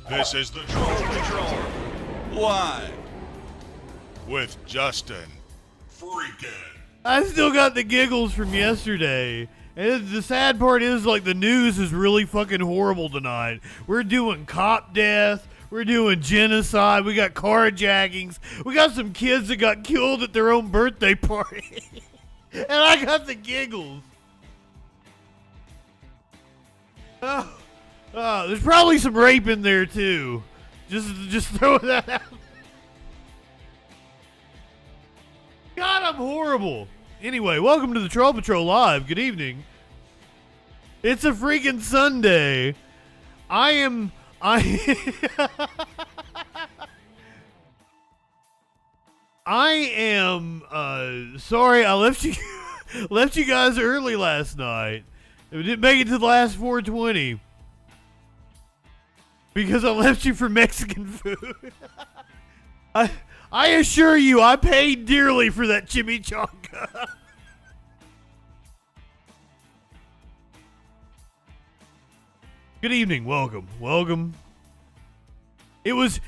This is the Troll Patrol, live with Justin Freakin. I still got the giggles from yesterday. And the sad part is, like, the news is really fucking horrible tonight. We're doing cop death. We're doing genocide. We got carjackings. We got some kids that got killed at their own birthday party. And I got the giggles. There's probably some rape in there, too. Just throw that out. God, I'm horrible. Anyway, welcome to the Troll Patrol Live. Good evening. It's a freaking Sunday. I am sorry I left you guys early last night. We didn't make it to the last 420 because I left you for Mexican food. I assure you, I paid dearly for that chimichanga. Good evening, welcome. It was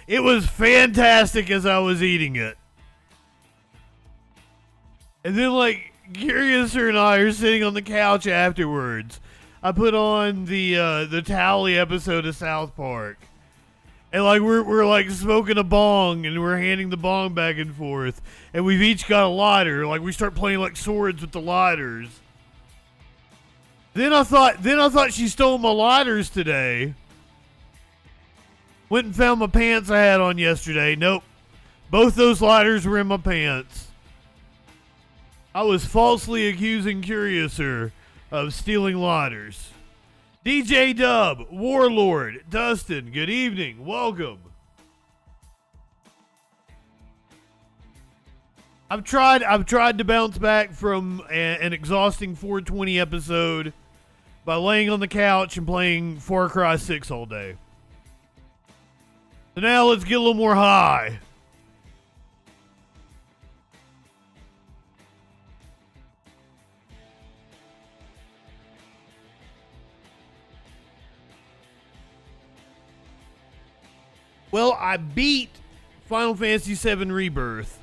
fantastic as I was eating it. And then, like, Curiouser and I are sitting on the couch afterwards. I put on the Tally episode of South Park. And, like, we're like smoking a bong and we're handing the bong back and forth. And we've each got a lighter. Like, we start playing like swords with the lighters. Then I thought she stole my lighters today. Went and found my pants I had on yesterday. Nope. Both those lighters were in my pants. I was falsely accusing Curiouser of stealing lighters. DJ Dub, Warlord, Dustin, good evening. Welcome. I've tried to bounce back from an exhausting 420 episode by laying on the couch and playing Far Cry 6 all day. So now let's get a little more high. Well, I beat Final Fantasy VII Rebirth.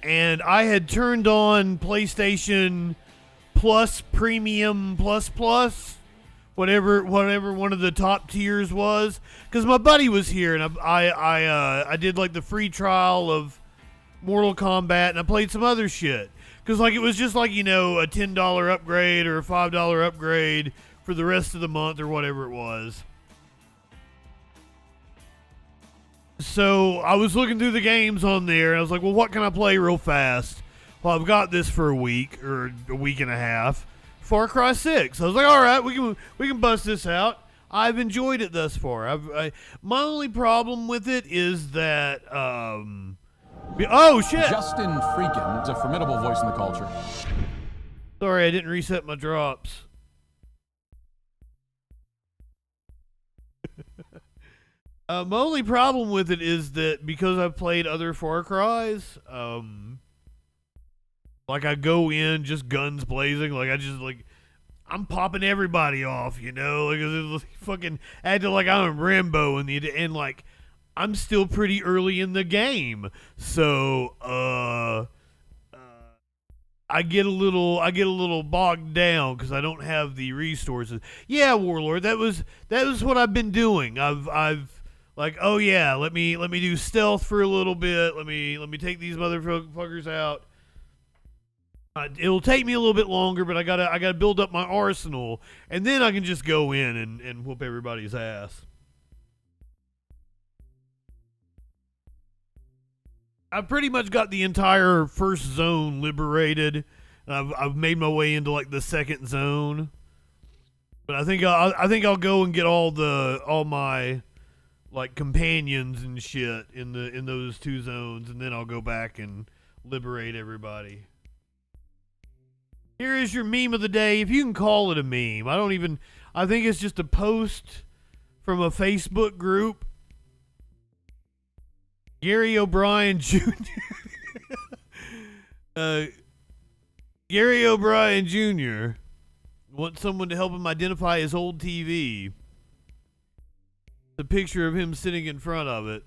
And I had turned on PlayStation Plus Premium Plus, whatever one of the top tiers was, because my buddy was here, and I did like the free trial of Mortal Kombat, and I played some other shit, because like it was just like, you know, a $10 upgrade or a $5 upgrade for the rest of the month or whatever it was. So I was looking through the games on there, and I was like, well, what can I play real fast? Well, I've got this for a week or a week and a half. Far Cry 6. I was like, all right, we can bust this out. I've enjoyed it thus far. My only problem with it is that oh shit! Justin Freakin is a formidable voice in the culture. Sorry, I didn't reset my drops. My only problem with it is that because I've played other Far Cries, like I go in just guns blazing, like I'm popping everybody off, you know, like it's fucking acting like I'm Rambo and like I'm still pretty early in the game, so I get a little bogged down because I don't have the resources. Yeah, Warlord, that was what I've been doing. I've like, oh yeah, let me do stealth for a little bit. Let me take these motherfuckers out. It'll take me a little bit longer, but I gotta build up my arsenal, and then I can just go in and whoop everybody's ass. I've pretty much got the entire first zone liberated. I've made my way into like the second zone, but I think I'll go and get all my like companions and shit in those two zones, and then I'll go back and liberate everybody. Here is your meme of the day, if you can call it a meme. I think it's just a post from a Facebook group. Gary O'Brien Jr. Gary O'Brien Jr. wants someone to help him identify his old TV. the picture of him sitting in front of it.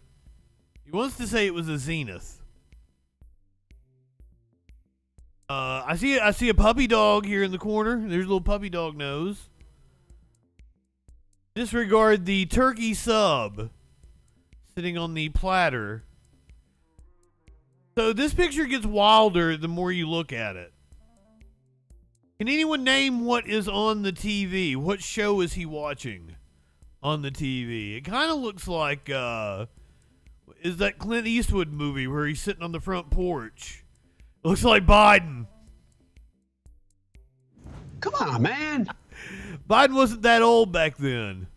He wants to say it was a Zenith. I see a puppy dog here in the corner. There's a little puppy dog nose. Disregard the turkey sub sitting on the platter. So this picture gets wilder the more you look at it. Can anyone name what is on the TV? What show is he watching on the TV? It kind of looks like, is that Clint Eastwood movie where he's sitting on the front porch? It looks like Biden. Come on, man. Biden wasn't that old back then.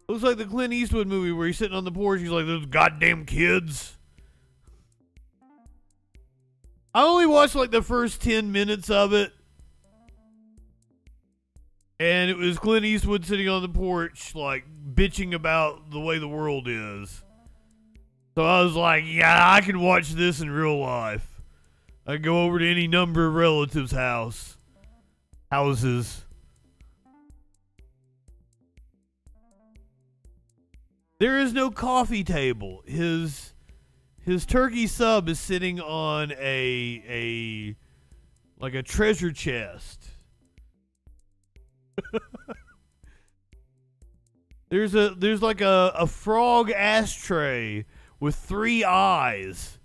Looks like the Clint Eastwood movie where he's sitting on the porch. He's like, those goddamn kids. I only watched like the first 10 minutes of it. And it was Clint Eastwood sitting on the porch, like, bitching about the way the world is. So I was like, yeah, I can watch this in real life. I can go over to any number of relatives' houses. There is no coffee table. His turkey sub is sitting on a treasure chest. There's like a frog ashtray with 3 eyes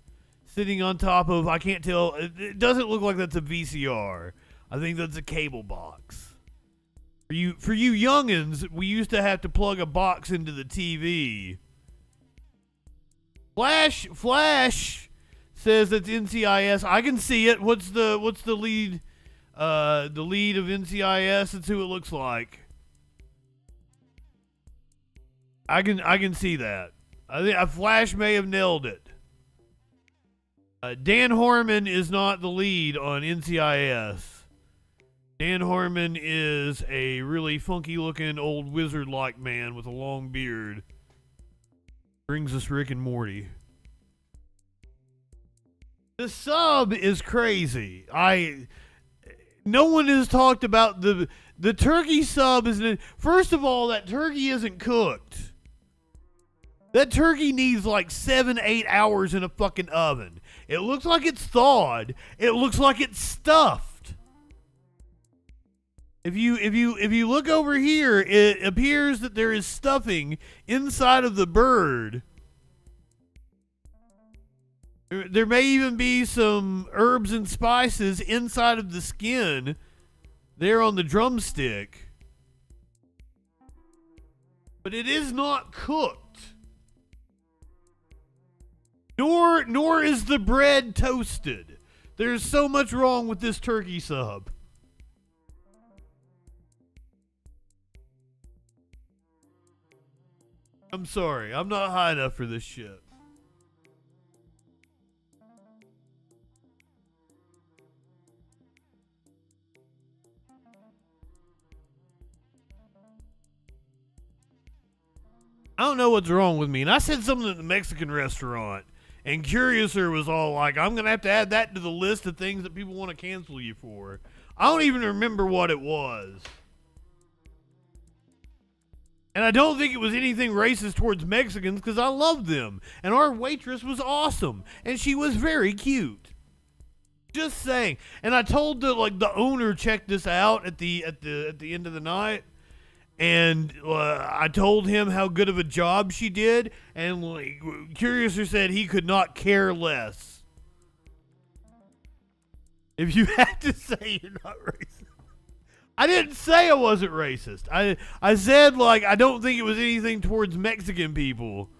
sitting on top of, I can't tell, it doesn't look like that's a VCR. I think that's a cable box. For you youngins, we used to have to plug a box into the TV. Flash says it's NCIS. I can see it. What's the lead? The lead of NCIS. That's who it looks like. I can see that. I think Flash may have nailed it. Dan Harmon is not the lead on NCIS. Dan Harmon is a really funky-looking old wizard-like man with a long beard. Brings us Rick and Morty. The sub is crazy. No one has talked about the turkey sub. First of all, that turkey isn't cooked. That turkey needs like 7-8 hours in a fucking oven. It looks like it's thawed. It looks like it's stuffed. If you look over here, it appears that there is stuffing inside of the bird. There may even be some herbs and spices inside of the skin there on the drumstick. But it is not cooked. Nor is the bread toasted. There's so much wrong with this turkey sub. I'm sorry. I'm not high enough for this shit. I don't know what's wrong with me. And I said something at the Mexican restaurant. And Curiouser was all like, I'm going to have to add that to the list of things that people want to cancel you for. I don't even remember what it was. And I don't think it was anything racist towards Mexicans because I loved them. And our waitress was awesome. And she was very cute. Just saying. And I told the owner check this out at the end of the night. And I told him how good of a job she did, and Curiouser said he could not care less. If you had to say you're not racist. I didn't say I wasn't racist. I said, I don't think it was anything towards Mexican people,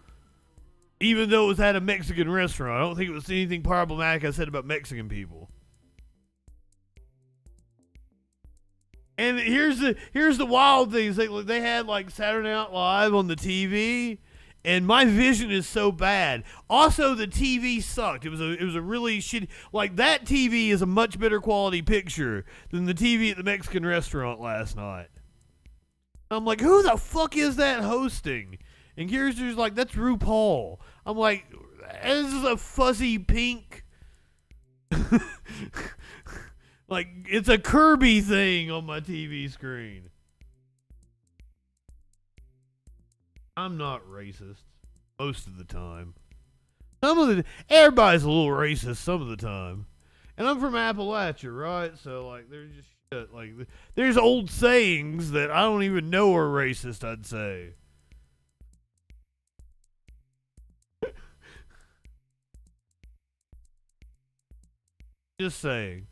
even though it was at a Mexican restaurant. I don't think it was anything problematic I said about Mexican people. And here's the wild things. They had Saturday Night Live on the TV, and my vision is so bad. Also, the TV sucked. It was a really shitty. That TV is a much better quality picture than the TV at the Mexican restaurant last night. I'm like, who the fuck is that hosting? And Curiouser's like, that's RuPaul. I'm like, this is a fuzzy pink. It's a Kirby thing on my TV screen. I'm not racist most of the time. Everybody's a little racist some of the time. And I'm from Appalachia, right? So like there's just shit like there's old sayings that I don't even know are racist, I'd say. Just saying.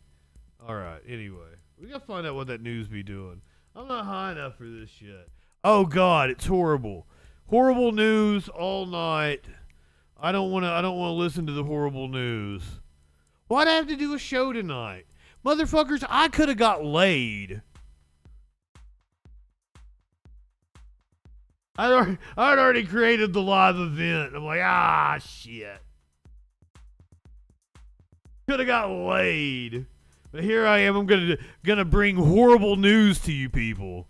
Alright, anyway. We gotta find out what that news be doing. I'm not high enough for this shit. Oh god, it's horrible. Horrible news all night. I don't wanna listen to the horrible news. Why'd I have to do a show tonight? Motherfuckers, I could have got laid. I'd already created the live event. I'm like, shit. Could have got laid. But here I am. I'm gonna bring horrible news to you people.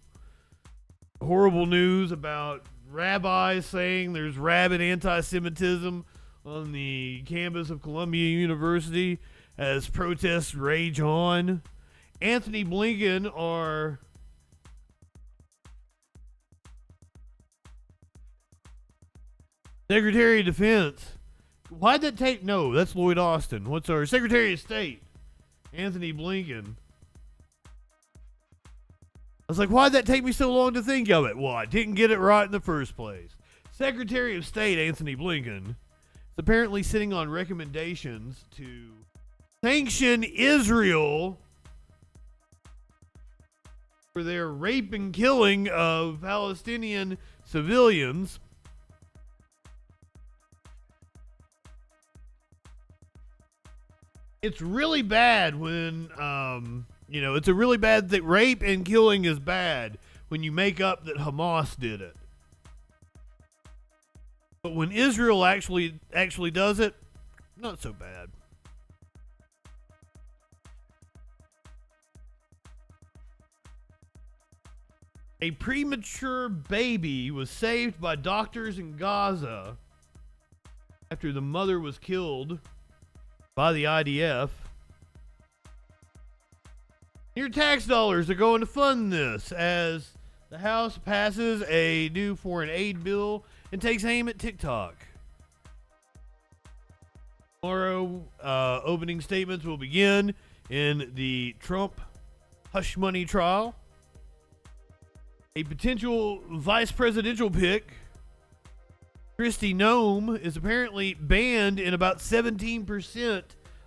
Horrible news about rabbis saying there's rabid anti-Semitism on the campus of Columbia University as protests rage on. Anthony Blinken, our Secretary of Defense. Why'd that take? No, that's Lloyd Austin. What's our Secretary of State? Anthony Blinken. I was like, why'd that take me so long to think of it? Well, I didn't get it right in the first place. Secretary of State Anthony Blinken is apparently sitting on recommendations to sanction Israel for their rape and killing of Palestinian civilians. It's really bad when, it's a really bad thing. Rape and killing is bad when you make up that Hamas did it. But when Israel actually does it, not so bad. A premature baby was saved by doctors in Gaza after the mother was killed by the IDF. Your tax dollars are going to fund this as the House passes a new foreign aid bill and takes aim at TikTok. Tomorrow, opening statements will begin in the Trump hush money trial. A potential vice presidential pick, Kristi Noem, is apparently banned in about 17%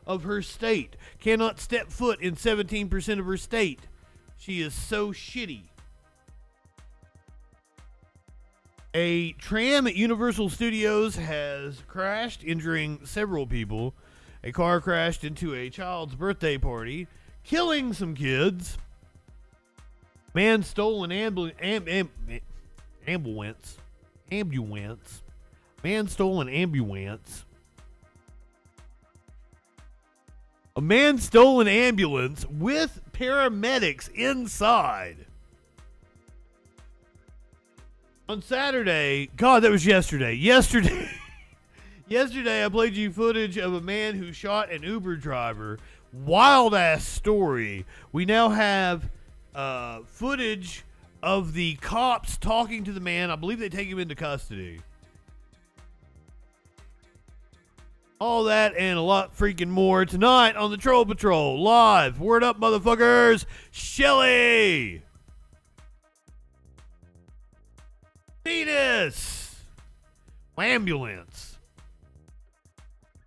of her state. Cannot step foot in 17% of her state. She is so shitty. A tram at Universal Studios has crashed, injuring several people. A car crashed into a child's birthday party, killing some kids. Man stole an ambulance. Man stole an ambulance. A man stole an ambulance with paramedics inside. On Saturday, God, that was yesterday. Yesterday, I played you footage of a man who shot an Uber driver. Wild ass story. We now have footage of the cops talking to the man. I believe they take him into custody. All that and a lot freaking more tonight on the Troll Patrol live. Word up, motherfuckers. Shelly. Venus. Ambulance.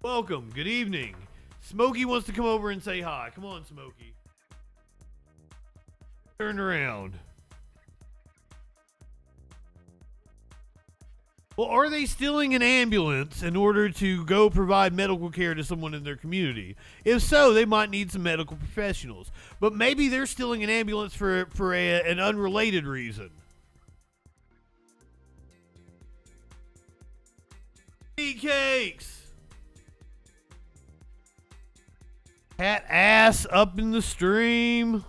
Welcome. Good evening. Smokey wants to come over and say hi. Come on, Smokey. Turn around. Well, are they stealing an ambulance in order to go provide medical care to someone in their community? If so, they might need some medical professionals. But maybe they're stealing an ambulance for an unrelated reason. Eat cakes. Cat ass up in the stream.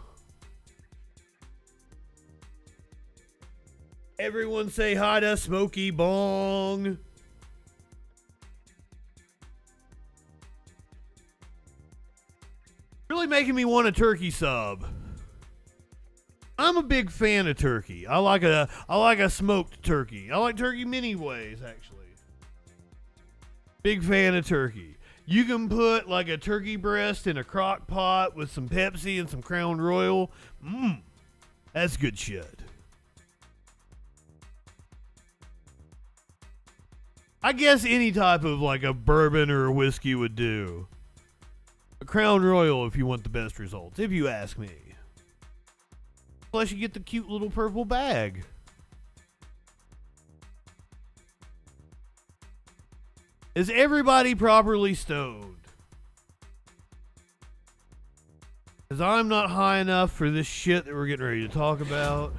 Everyone say hi to Smokey Bong. Really making me want a turkey sub. I'm a big fan of turkey. I like a smoked turkey. I like turkey many ways, actually. Big fan of turkey. You can put like a turkey breast in a crock pot with some Pepsi and some Crown Royal. That's good shit. I guess any type of like a bourbon or a whiskey would do. A Crown Royal if you want the best results, if you ask me. Plus you get the cute little purple bag. Is everybody properly stoned? Because I'm not high enough for this shit that we're getting ready to talk about.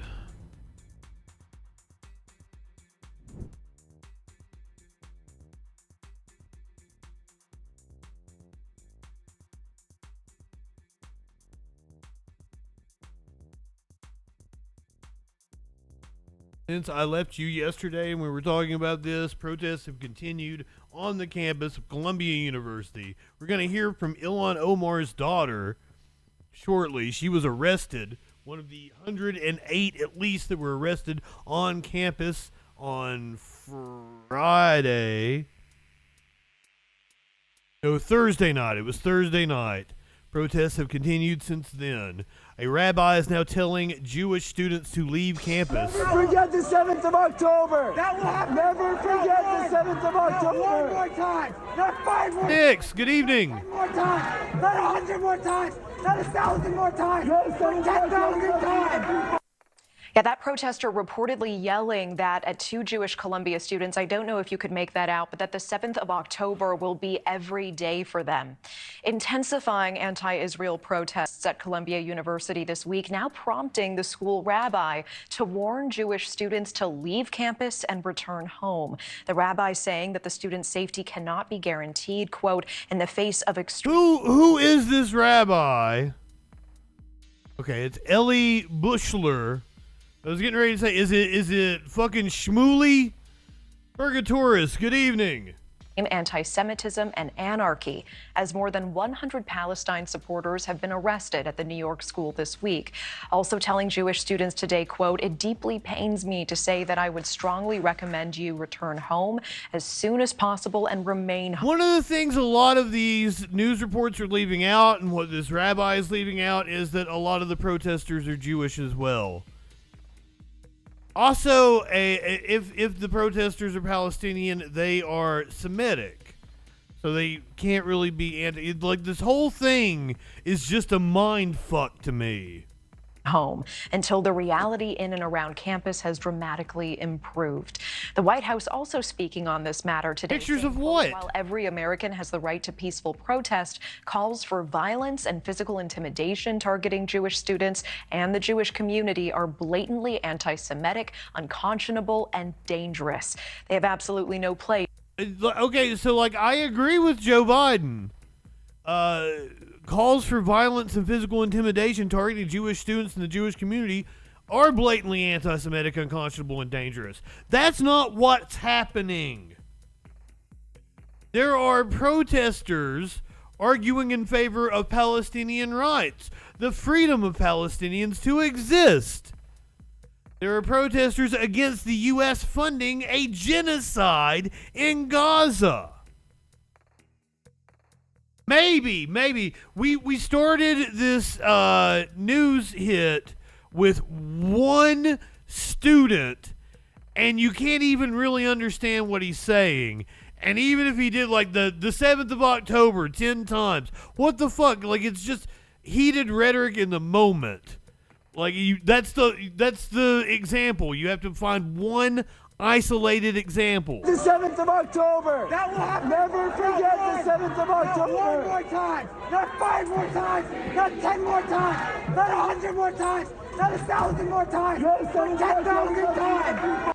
Since I left you yesterday and we were talking about this, protests have continued on the campus of Columbia University. We're going to hear from Ilhan Omar's daughter shortly. She was arrested, one of the 108 at least that were arrested on campus on Friday. No, Thursday night. It was Thursday night. Protests have continued since then. A rabbi is now telling Jewish students to leave campus. Never forget the 7th of October. That will happen. Never forget the 7th of October. One more time. Not 5 more times. Nix, good evening. 10 more times. Not 100 more times. Not 1,000 more times. Not 10,000 times. Yeah, that protester reportedly yelling that at 2 Jewish Columbia students, I don't know if you could make that out, but that the 7th of October will be every day for them. Intensifying anti-Israel protests at Columbia University this week, now prompting the school rabbi to warn Jewish students to leave campus and return home. The rabbi saying that the students' safety cannot be guaranteed, quote, in the face of extreme... Who is this rabbi? Okay, it's Ellie Bushler. I was getting ready to say, is it fucking Shmuley? Purgatorus, good evening. Anti-Semitism and anarchy, as more than 100 Palestine supporters have been arrested at the New York school this week. Also telling Jewish students today, quote, it deeply pains me to say that I would strongly recommend you return home as soon as possible and remain home. One of the things a lot of these news reports are leaving out, and what this rabbi is leaving out, is that a lot of the protesters are Jewish as well. Also, if the protesters are Palestinian, they are Semitic. So they can't really be anti... Like, this whole thing is just a mind fuck to me. Home until the reality in and around campus has dramatically improved. The White House also speaking on this matter today. Pictures of what? While every American has the right to peaceful protest, calls for violence and physical intimidation targeting Jewish students and the Jewish community are blatantly anti-Semitic, unconscionable, and dangerous. They have absolutely no place. Okay, so like I agree with Joe Biden. Calls for violence and physical intimidation targeting Jewish students in the Jewish community are blatantly anti-Semitic, unconscionable, and dangerous. That's not what's happening. There are protesters arguing in favor of Palestinian rights, the freedom of Palestinians to exist. There are protesters against the U.S. funding a genocide in Gaza. Maybe. We started this news hit with one student, and you can't even really understand what he's saying. And even if he did like the 7th of October 10 times, what the fuck? Like, it's just heated rhetoric in the moment. Like, that's the example. You have to find one isolated example. The 7th of October. That will happen. Never forget the 7th of October. One more time. Not 5 more times. Not 10 more times. Not 100 more times. Not 1,000 more times. Not 10,000 times.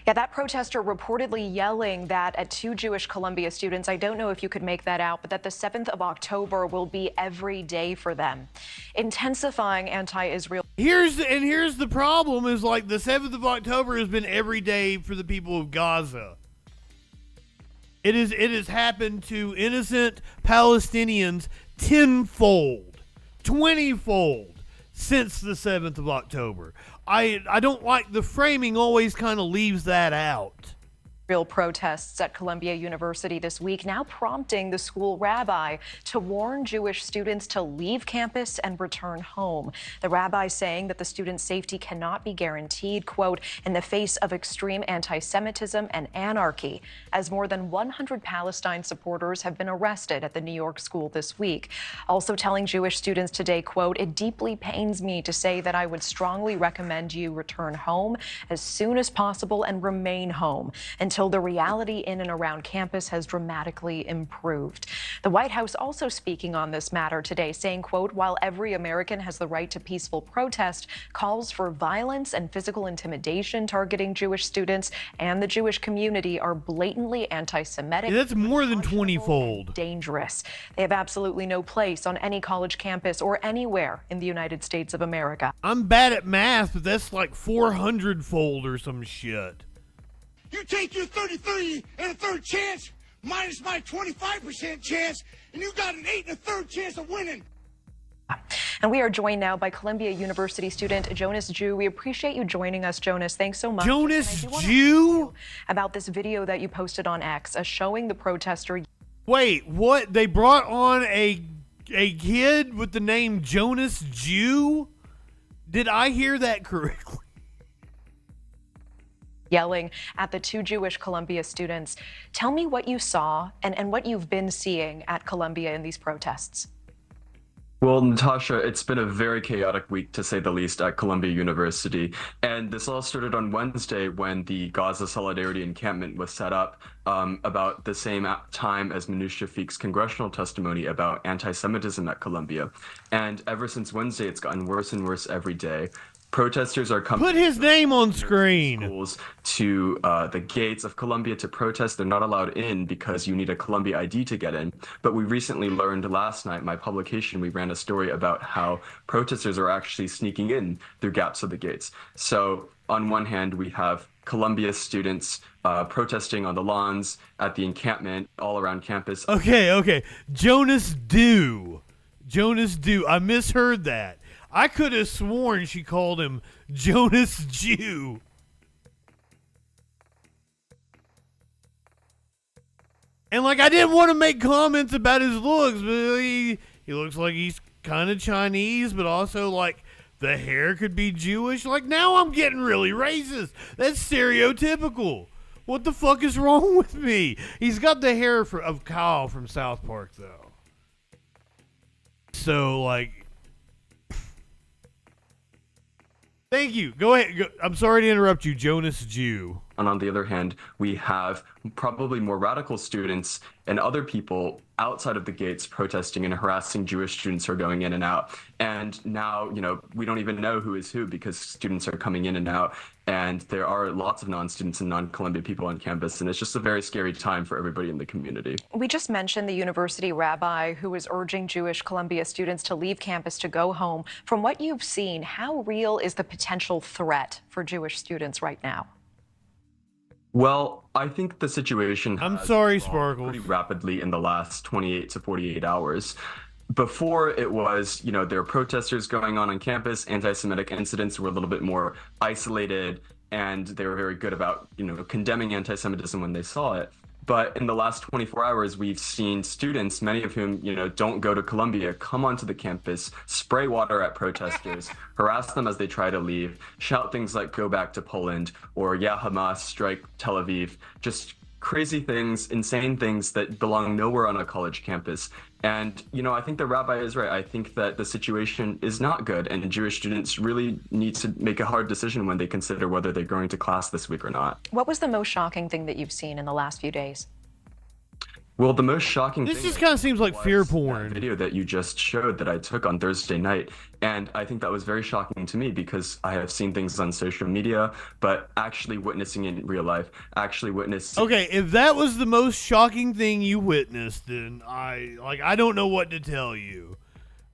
Yeah, that protester reportedly yelling that at 2 Jewish Columbia students, I don't know if you could make that out, but that the 7th of October will be every day for them. Intensifying anti-Israel. Here's the problem is like the 7th of October has been every day for the people of Gaza. It has happened to innocent Palestinians tenfold, 20-fold since the 7th of October. I don't like the framing always kind of leaves that out. Real protests at Columbia University this week, now prompting the school rabbi to warn Jewish students to leave campus and return home. The rabbi saying that the students' safety cannot be guaranteed, quote, in the face of extreme anti-Semitism and anarchy, as more than 100 Palestine supporters have been arrested at the New York school this week. Also telling Jewish students today, quote, it deeply pains me to say that I would strongly recommend you return home as soon as possible and remain home until the reality in and around campus has dramatically improved. The White House also speaking on this matter today, saying, quote, while every American has the right to peaceful protest, calls for violence and physical intimidation targeting Jewish students and the Jewish community are blatantly anti-Semitic. That's more than 20-fold. Dangerous. They have absolutely no place on any college campus or anywhere in the United States of America. I'm bad at math, but that's like 400-fold or some shit. You take your 33 and a third chance minus my 25% chance, and you got an 8 and a third chance of winning. And we are joined now by Columbia University student Jonas Jew. We appreciate you joining us, Jonas. Thanks so much. Jonas Jew? About this video that you posted on X showing the protester. Wait, what? They brought on a kid with the name Jonas Jew? Did I hear that correctly? Yelling at the two Jewish Columbia students. Tell me what you saw and what you've been seeing at Columbia in these protests. Well, Natasha, it's been a very chaotic week, to say the least, at Columbia University. And this all started on Wednesday when the Gaza Solidarity Encampment was set up about the same time as Minouche Shafiq's congressional testimony about anti-Semitism at Columbia. And ever since Wednesday, it's gotten worse and worse every day. Protesters are coming. Put his name on screen. Schools to the gates of Columbia to protest. They're not allowed in because you need a Columbia ID to get in. But we recently learned last night, my publication, we ran a story about how protesters are actually sneaking in through gaps of the gates. So on one hand, we have Columbia students protesting on the lawns, at the encampment, all around campus. Okay. Jonas Dew. I misheard that. I could have sworn she called him Jonas Jew. And like, I didn't want to make comments about his looks, but he looks like he's kind of Chinese, but also like the hair could be Jewish. Like, now I'm getting really racist. That's stereotypical. What the fuck is wrong with me? He's got the hair of Kyle from South Park, though. So, like... Thank you. Go ahead. I'm sorry to interrupt you, Jonas Jew. And on the other hand, we have probably more radical students and other people outside of the gates protesting and harassing Jewish students who are going in and out. And now, we don't even know who is who because students are coming in and out. And there are lots of non-students and non-Columbia people on campus. And it's just a very scary time for everybody in the community. We just mentioned the university rabbi who was urging Jewish Columbia students to leave campus to go home. From what you've seen, how real is the potential threat for Jewish students right now? Well, I think the situation I'm has sorry, evolved Sparkles. pretty rapidly in the last 28 to 48 hours. Before it was, there were protesters going on campus, anti-Semitic incidents were a little bit more isolated, and they were very good about, condemning anti-Semitism when they saw it. But in the last 24 hours, we've seen students, many of whom, don't go to Columbia, come onto the campus, spray water at protesters, harass them as they try to leave, shout things like "go back to Poland" or "yeah, Hamas, strike Tel Aviv," just crazy things, insane things that belong nowhere on a college campus. And, I think the rabbi is right. I think that the situation is not good, and Jewish students really need to make a hard decision when they consider whether they're going to class this week or not. What was the most shocking thing that you've seen in the last few days? Well, the most shocking thing... This just kind of seems like fear porn. That video that you just showed that I took on Thursday night. And I think that was very shocking to me because I have seen things on social media, but actually witnessing it in real life, actually witnessing... Okay, if that was the most shocking thing you witnessed, then I don't know what to tell you.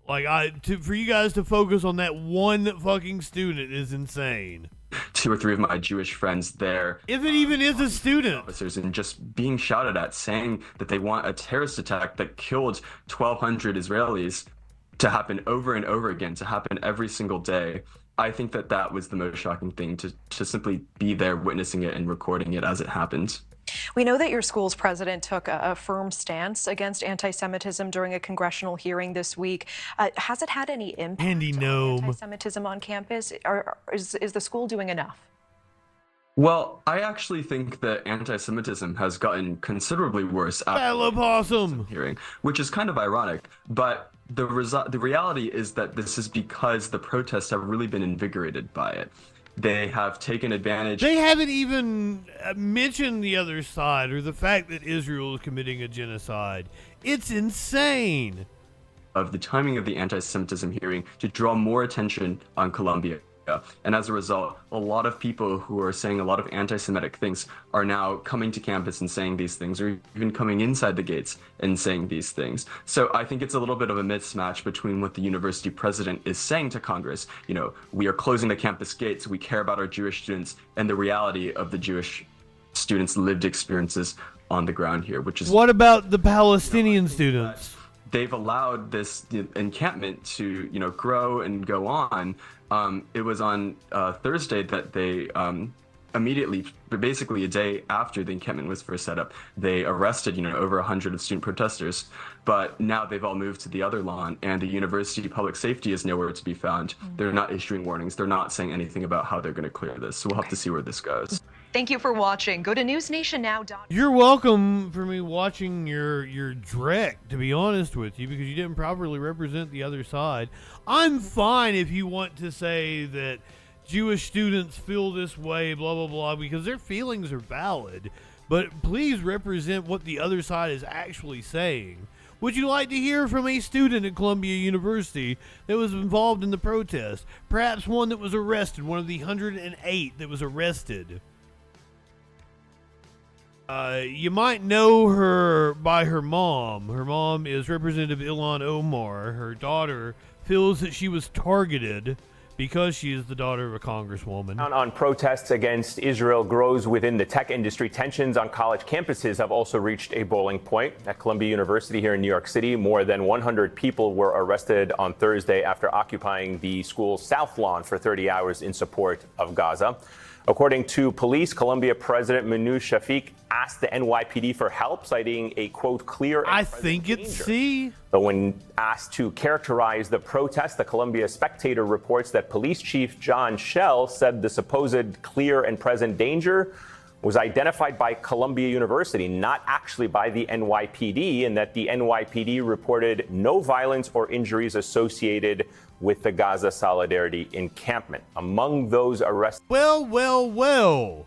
For you guys to focus on that one fucking student is insane. 2 or 3 of my Jewish friends there. If it even is a student. Officers and just being shouted at, saying that they want a terrorist attack that killed 1,200 Israelis to happen over and over again, to happen every single day. I think that that was the most shocking thing, to simply be there witnessing it and recording it as it happened. We know that your school's president took a firm stance against anti-Semitism during a congressional hearing this week. Has it had any impact on anti-Semitism on campus? Or is the school doing enough? Well, I actually think that anti-Semitism has gotten considerably worse after the hearing, which is kind of ironic. But the reality is that this is because the protests have really been invigorated by it. They have taken advantage. They haven't even mentioned the other side or the fact that Israel is committing a genocide. It's insane. Of the timing of the anti-Semitism hearing to draw more attention on Columbia. And as a result, a lot of people who are saying a lot of anti-Semitic things are now coming to campus and saying these things, or even coming inside the gates and saying these things. So I think it's a little bit of a mismatch between what the university president is saying to Congress, you know, we are closing the campus gates, we care about our Jewish students, and the reality of the Jewish students' lived experiences on the ground here, which is... What about the Palestinian students? They've allowed this encampment to, you know, grow and go on. It was on Thursday that they immediately, basically a day after the encampment was first set up, they arrested, you know, over 100 of student protesters. But now they've all moved to the other lawn, and the university public safety is nowhere to be found. They're not issuing warnings. They're not saying anything about how they're going to clear this. So we'll have to see where this goes. Thank you for watching. Go to newsnationnow.com. You're welcome for me watching your dreck, to be honest with you, because you didn't properly represent the other side. I'm fine if you want to say that Jewish students feel this way, blah, blah, blah, because their feelings are valid. But please represent what the other side is actually saying. Would you like to hear from a student at Columbia University that was involved in the protest? Perhaps one that was arrested, one of the 108 that was arrested. You might know her by her mom. Her mom is Representative Ilhan Omar. Her daughter feels that she was targeted because she is the daughter of a congresswoman. On protests against Israel grows within the tech industry. Tensions on college campuses have also reached a boiling point. At Columbia University here in New York City, more than 100 people were arrested on Thursday after occupying the school's South Lawn for 30 hours in support of Gaza. According to police, Columbia President Manu Shafiq asked the NYPD for help, citing a, quote, clear and present danger. But when asked to characterize the protest, the Columbia Spectator reports that Police Chief John Schell said the supposed clear and present danger was identified by Columbia University, not actually by the NYPD, and that the NYPD reported no violence or injuries associated with the Gaza Solidarity encampment. Among those arrested... Well.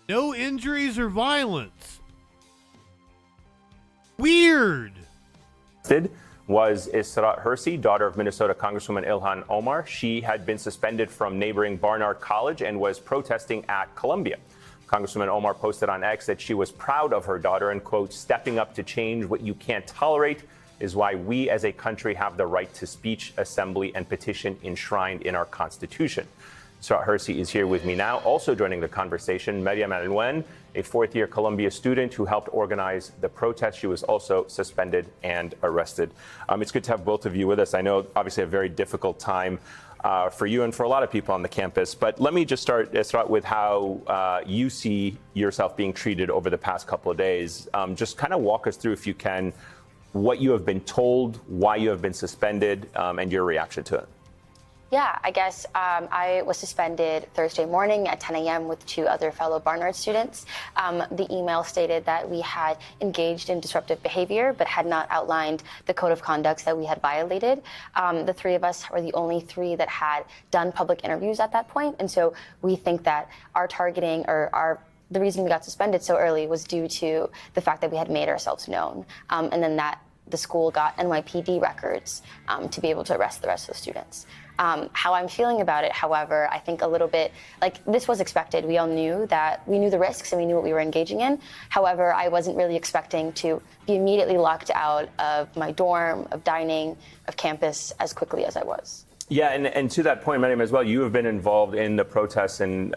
No injuries or violence. Weird. Was Isra Hersey, daughter of Minnesota Congresswoman Ilhan Omar. She had been suspended from neighboring Barnard College and was protesting at Columbia. Congresswoman Omar posted on X that she was proud of her daughter and, quote, stepping up to change what you can't tolerate is why we as a country have the right to speech, assembly, and petition enshrined in our Constitution. Isra Hersey is here with me now. Also joining the conversation, Maryam Alwen, a fourth-year Columbia student who helped organize the protest. She was also suspended and arrested. It's good to have both of you with us. I know, obviously, a very difficult time for you and for a lot of people on the campus. But let me just start with how you see yourself being treated over the past couple of days. Just kind of walk us through, if you can, what you have been told, why you have been suspended, and your reaction to it. Yeah, I guess I was suspended Thursday morning at 10 a.m. with two other fellow Barnard students. The email stated that we had engaged in disruptive behavior, but had not outlined the code of conduct that we had violated. The three of us were the only three that had done public interviews at that point. And so we think that our targeting the reason we got suspended so early was due to the fact that we had made ourselves known. And then that the school got NYPD records to be able to arrest the rest of the students. How I'm feeling about it, however, I think a little bit like this was expected. We all knew the risks and we knew what we were engaging in. However, I wasn't really expecting to be immediately locked out of my dorm, of dining, of campus as quickly as I was. Yeah, and to that point, Mariam, as well, you have been involved in the protests and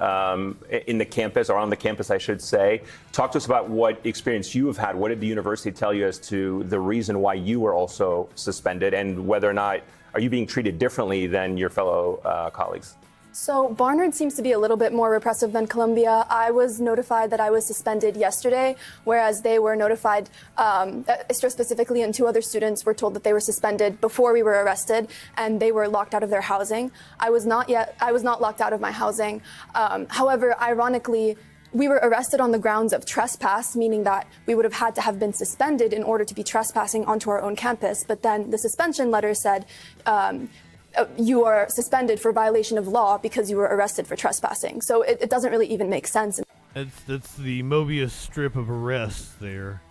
in the campus, or on the campus, I should say. Talk to us about what experience you have had. What did the university tell you as to the reason why you were also suspended, and whether or not are you being treated differently than your fellow colleagues? So Barnard seems to be a little bit more repressive than Columbia. I was notified that I was suspended yesterday, whereas they were notified, Istro specifically and 2 other students were told that they were suspended before we were arrested, and they were locked out of their housing. I was not locked out of my housing. However, ironically, we were arrested on the grounds of trespass, meaning that we would have had to have been suspended in order to be trespassing onto our own campus. But then the suspension letter said, you are suspended for violation of law because you were arrested for trespassing. So it doesn't really even make sense. That's the Mobius strip of arrests there.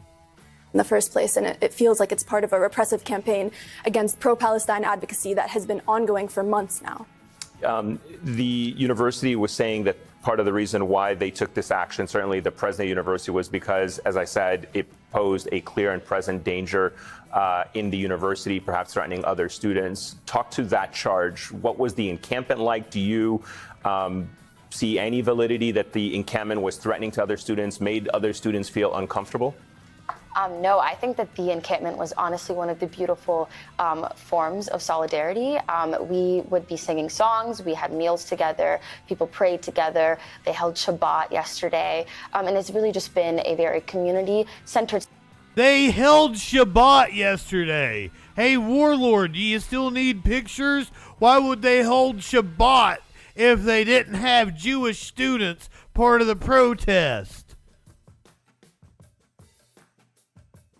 In the first place, and it feels like it's part of a repressive campaign against pro-Palestine advocacy that has been ongoing for months now. The university was saying that part of the reason why they took this action, certainly the president of the university, was because, as I said, it posed a clear and present danger in the university, perhaps threatening other students. Talk to that charge. What was the encampment like? Do you see any validity that the encampment was threatening to other students, made other students feel uncomfortable? No, I think that the encampment was honestly one of the beautiful forms of solidarity. We would be singing songs, we had meals together, people prayed together, they held Shabbat yesterday, and it's really just been a very community-centered. They held Shabbat yesterday. Hey, Warlord, do you still need pictures? Why would they hold Shabbat if they didn't have Jewish students part of the protest?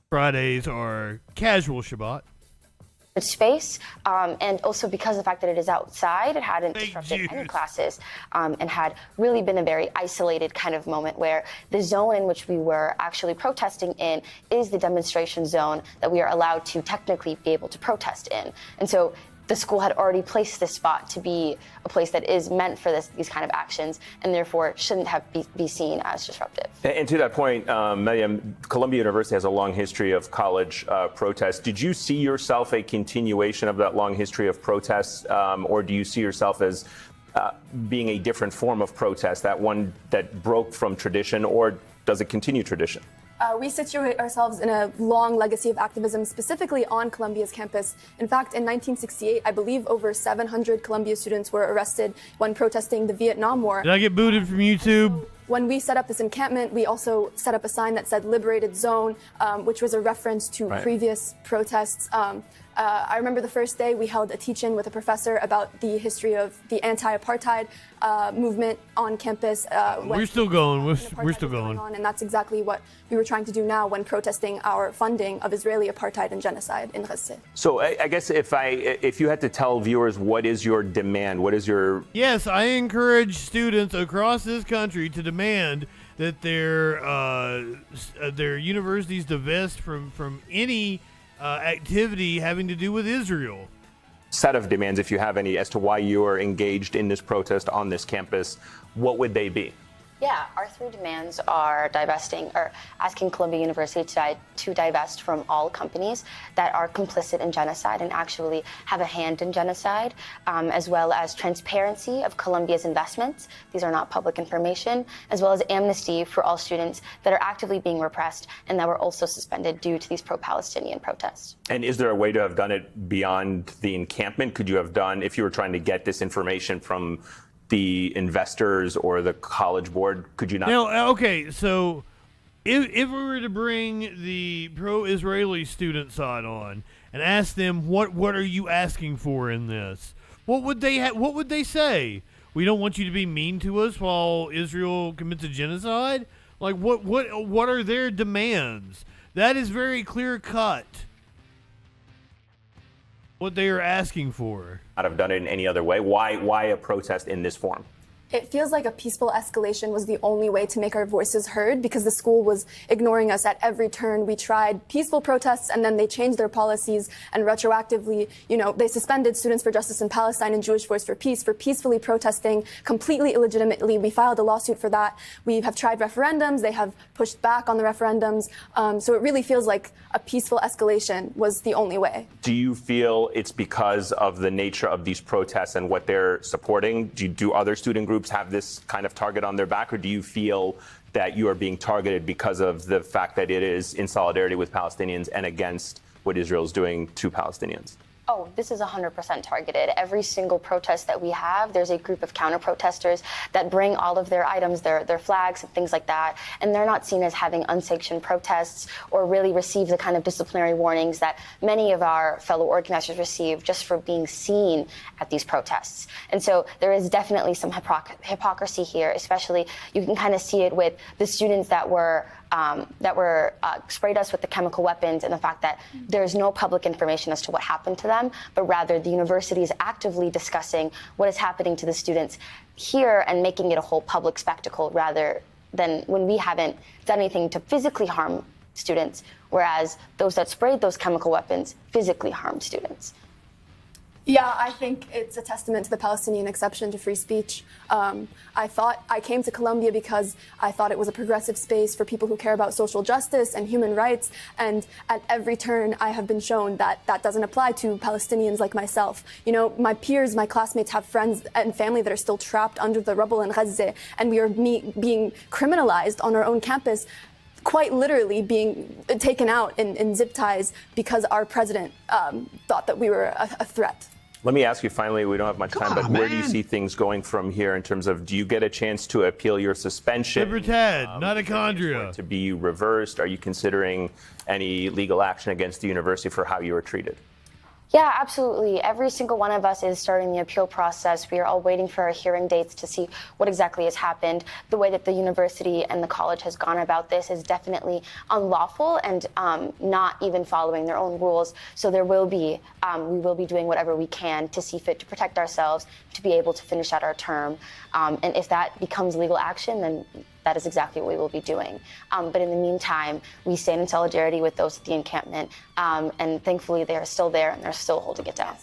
Fridays are casual Shabbat. Space, and also because of the fact that it is outside, it hadn't disrupted any classes, and had really been a very isolated kind of moment where the zone in which we were actually protesting in is the demonstration zone that we are allowed to technically be able to protest in. And so the school had already placed this spot to be a place that is meant for these kind of actions, and therefore shouldn't have be seen as disruptive. And to that point, Mariam, Columbia University has a long history of college protests. Did you see yourself a continuation of that long history of protests, or do you see yourself as being a different form of protest, that one that broke from tradition, or does it continue tradition? We situate ourselves in a long legacy of activism, specifically on Columbia's campus. In fact, in 1968, I believe over 700 Columbia students were arrested when protesting the Vietnam War. Did I get booted from YouTube? When we set up this encampment, we also set up a sign that said Liberated Zone, which was a reference to previous protests. I remember the first day we held a teach-in with a professor about the history of the anti-apartheid movement on campus. We're still going. We're still going. And that's exactly what we were trying to do now when protesting our funding of Israeli apartheid and genocide in Gaza. So I guess if you had to tell viewers what is your demand, what is your... Yes, I encourage students across this country to demand that their universities divest from any activity having to do with Israel. Set of demands, if you have any, as to why you are engaged in this protest on this campus, what would they be? Yeah, our 3 demands are asking Columbia University to divest from all companies that are complicit in genocide and actually have a hand in genocide, as well as transparency of Columbia's investments. These are not public information, as well as amnesty for all students that are actively being repressed and that were also suspended due to these pro-Palestinian protests. And is there a way to have done it beyond the encampment? Could you have done, if you were trying to get this information from the investors or the college board, could you not? Now, okay, so if we were to bring the pro-Israeli student side on and ask them what are you asking for in this, what would they say? We don't want you to be mean to us while Israel commits a genocide? Like what are their demands? That is very clear cut. What they are asking for. Not have done it in any other way. Why a protest in this form? It feels like a peaceful escalation was the only way to make our voices heard because the school was ignoring us at every turn. We tried peaceful protests and then they changed their policies and retroactively, they suspended Students for Justice in Palestine and Jewish Voice for Peace for peacefully protesting completely illegitimately. We filed a lawsuit for that. We have tried referendums. They have pushed back on the referendums. So it really feels like a peaceful escalation was the only way. Do you feel it's because of the nature of these protests and what they're supporting? Do other student groups have this kind of target on their back, or do you feel that you are being targeted because of the fact that it is in solidarity with Palestinians and against what Israel is doing to Palestinians? Oh, this is 100% targeted. Every single protest that we have, there's a group of counter-protesters that bring all of their items, their flags and things like that, and they're not seen as having unsanctioned protests or really receive the kind of disciplinary warnings that many of our fellow organizers receive just for being seen at these protests. And so there is definitely some hypocrisy here, especially you can kind of see it with the students that were sprayed us with the chemical weapons and the fact that there's no public information as to what happened to them, but rather the university is actively discussing what is happening to the students here and making it a whole public spectacle rather than when we haven't done anything to physically harm students, whereas those that sprayed those chemical weapons physically harmed students. Yeah, I think it's a testament to the Palestinian exception to free speech. I came to Colombia because I thought it was a progressive space for people who care about social justice and human rights. And at every turn, I have been shown that that doesn't apply to Palestinians like myself. My peers, my classmates have friends and family that are still trapped under the rubble in Gaza, and we are being criminalized on our own campus, quite literally being taken out in zip ties because our president thought that we were a threat. Let me ask you finally, we don't have much time, but where do you see things going from here in terms of, do you get a chance to appeal your suspension? Libertad, mitochondria. To be reversed? Are you considering any legal action against the university for how you were treated? Yeah, absolutely. Every single one of us is starting the appeal process. We are all waiting for our hearing dates to see what exactly has happened. The way that the university and the college has gone about this is definitely unlawful and not even following their own rules. So we will be doing whatever we can to see fit to protect ourselves, to be able to finish out our term. And if that becomes legal action, then that is exactly what we will be doing. But in the meantime, we stand in solidarity with those at the encampment, and thankfully they are still there and they're still holding it down.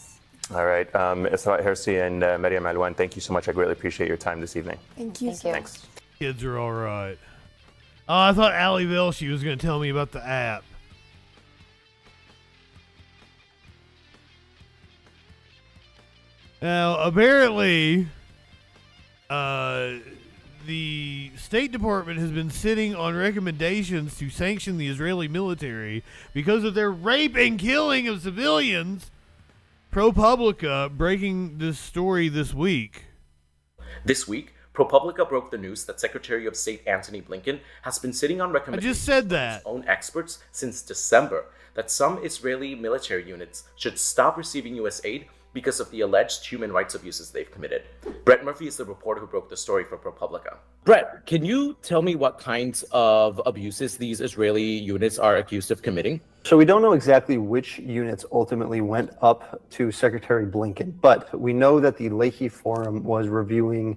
All right, Isra Hirsi and Maryam Alwan, thank you so much. I greatly appreciate your time this evening. Thank you. Thanks. Kids are all right. Oh, I thought Allie Velshi was going to tell me about the app. Now, apparently, the State Department has been sitting on recommendations to sanction the Israeli military because of their rape and killing of civilians. ProPublica breaking this story this week. This week, ProPublica broke the news that Secretary of State Antony Blinken has been sitting on recommendations from his own experts since December that some Israeli military units should stop receiving U.S. aid because of the alleged human rights abuses they've committed. Brett Murphy is the reporter who broke the story for ProPublica. Brett, can you tell me what kinds of abuses these Israeli units are accused of committing? So we don't know exactly which units ultimately went up to Secretary Blinken, but we know that the Leahy Forum was reviewing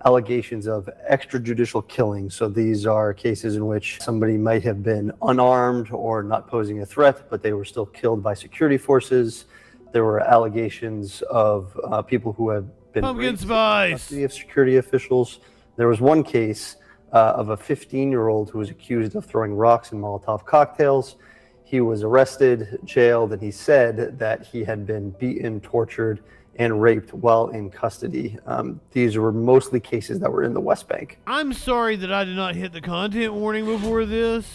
allegations of extrajudicial killing. So these are cases in which somebody might have been unarmed or not posing a threat, but they were still killed by security forces. There were allegations of people who have been pumpkin spice of security officials. There was one case of a 15-year-old who was accused of throwing rocks and Molotov cocktails. He was arrested, jailed, and he said that he had been beaten, tortured, and raped while in custody. These were mostly cases that were in the West Bank. I'm sorry that I did not hit the content warning before this.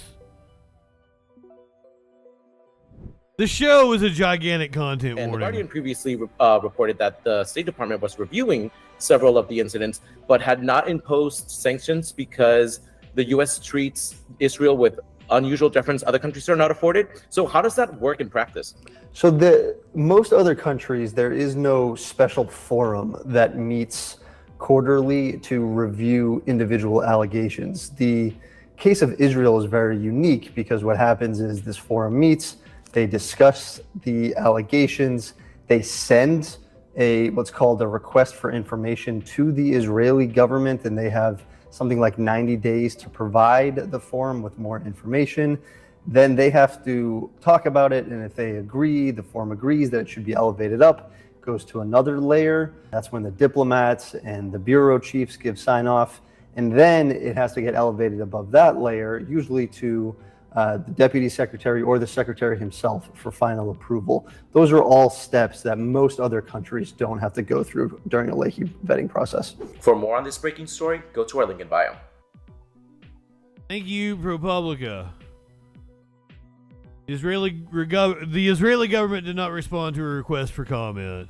The show is a gigantic content warning. The Guardian previously reported that the State Department was reviewing several of the incidents, but had not imposed sanctions because the U.S. treats Israel with unusual deference other countries are not afforded. So how does that work in practice? So most other countries, there is no special forum that meets quarterly to review individual allegations. The case of Israel is very unique because what happens is this forum meets, they discuss the allegations, they send what's called a request for information to the Israeli government, and they have something like 90 days to provide the forum with more information. Then they have to talk about it, and if they agree, the forum agrees that it should be elevated up, goes to another layer. That's when the diplomats and the bureau chiefs give sign off, and then it has to get elevated above that layer, usually to the deputy secretary or the secretary himself for final approval. Those are all steps that most other countries don't have to go through during a Leahy vetting process. For more on this breaking story, go to our link in bio. Thank you, ProPublica. The Israeli government did not respond to a request for comment.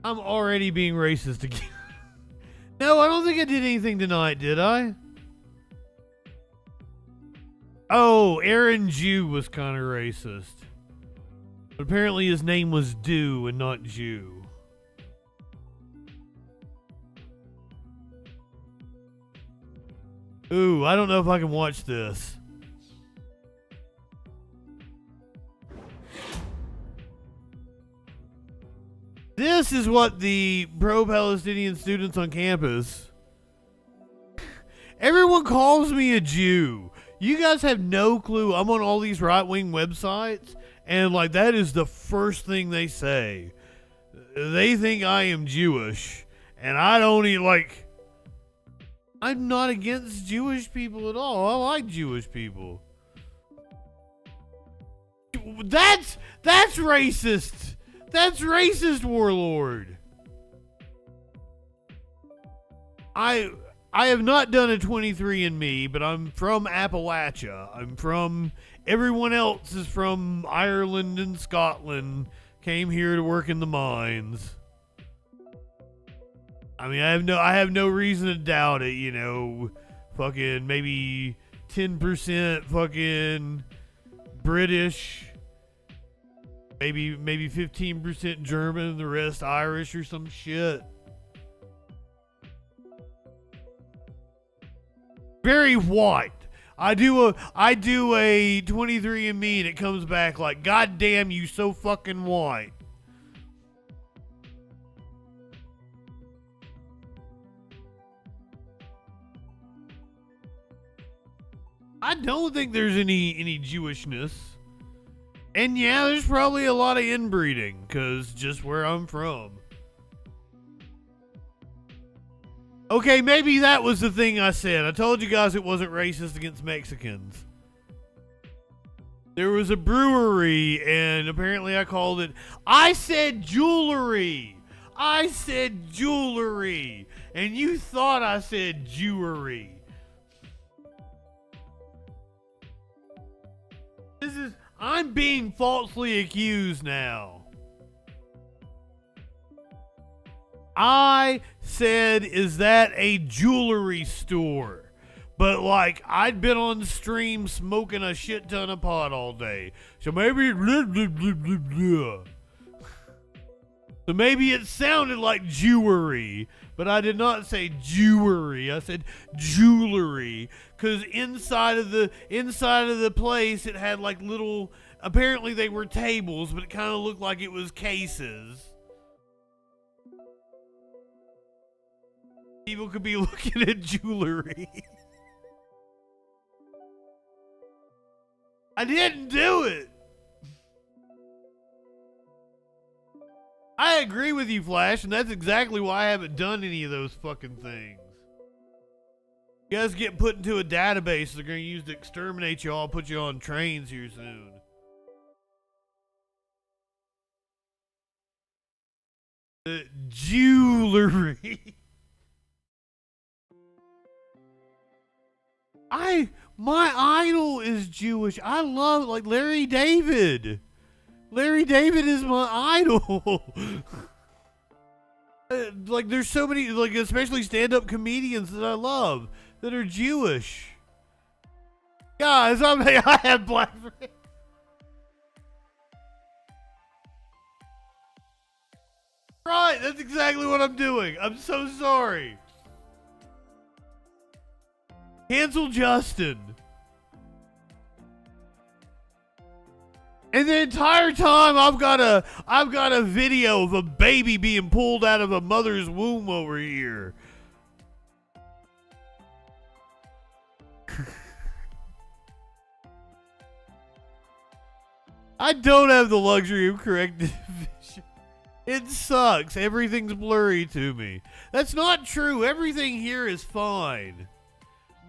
I'm already being racist again. No, I don't think I did anything tonight, did I? Oh, Aaron Jew was kind of racist. But apparently his name was Dew and not Jew. Ooh, I don't know if I can watch this. This is what the pro-Palestinian students on campus... Everyone calls me a Jew. You guys have no clue. I'm on all these right-wing websites, and like that is the first thing they say. They think I am Jewish, and I don't even like... I'm not against Jewish people at all. I like Jewish people. That's racist. That's racist, Warlord. I have not done a 23andMe, but I'm from Appalachia. Everyone else is from Ireland and Scotland, came here to work in the mines. I mean, I have no reason to doubt it, you know. Fucking maybe 10% fucking British, maybe 15% German, the rest Irish or some shit. Very white. I do a 23andMe and it comes back like, God damn, you so fucking white. I don't think there's any Jewishness. And yeah, there's probably a lot of inbreeding, because just where I'm from. Okay, maybe that was the thing I said. I told you guys it wasn't racist against Mexicans. There was a brewery, and apparently I called it... I said jewelry! I said jewelry! And you thought I said Jewery. I'm being falsely accused now. I said, is that a jewelry store? But like, I'd been on stream smoking a shit ton of pot all day. So maybe blah, blah, blah, blah, blah. So maybe it sounded like jewelry, but I did not say jewelry. I said jewelry, because inside of the place it had like little. Apparently they were tables, but it kind of looked like it was cases. People could be looking at jewelry. I didn't do it. I agree with you, Flash, and that's exactly why I haven't done any of those fucking things. You guys get put into a database they're going to use to exterminate you all, put you on trains here soon. Jewelry. My idol is Jewish. I love, like, Larry David. Larry David is my idol. Like, there's so many, like, especially stand-up comedians that I love that are Jewish. Guys, I have black friends. Right, that's exactly what I'm doing. I'm so sorry. Cancel Justin. And the entire time I've got a video of a baby being pulled out of a mother's womb over here. I don't have the luxury of corrected vision. It sucks. Everything's blurry to me. That's not true. Everything here is fine.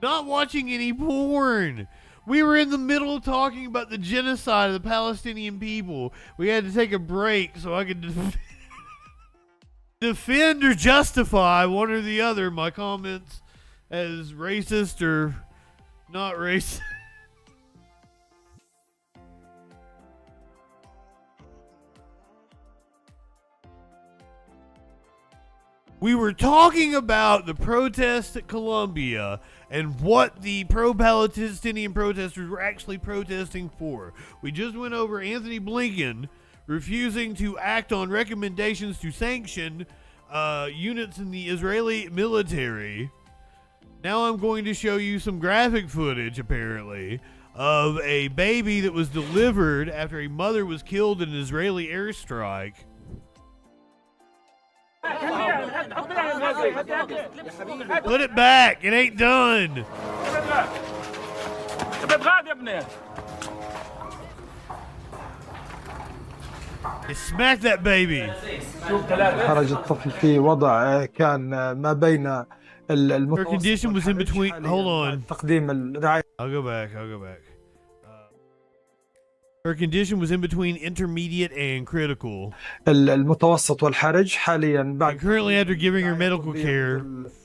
Not watching any porn. We were in the middle of talking about the genocide of the Palestinian people. We had to take a break so I could defend or justify one or the other my comments as racist or not racist. We were talking about the protests at Columbia and what the pro-Palestinian protesters were actually protesting for. We just went over Anthony Blinken refusing to act on recommendations to sanction units in the Israeli military. Now I'm going to show you some graphic footage, apparently, of a baby that was delivered after a mother was killed in an Israeli airstrike. Put it back. It ain't done. Smack that baby. خرج الطفل في وضع كان ما بين Her condition was in between. Hold on. تقديم الرعاية. I'll go back. Her condition was in between intermediate and critical. المتوسط والحرج حاليا بعد. And currently, after giving her medical care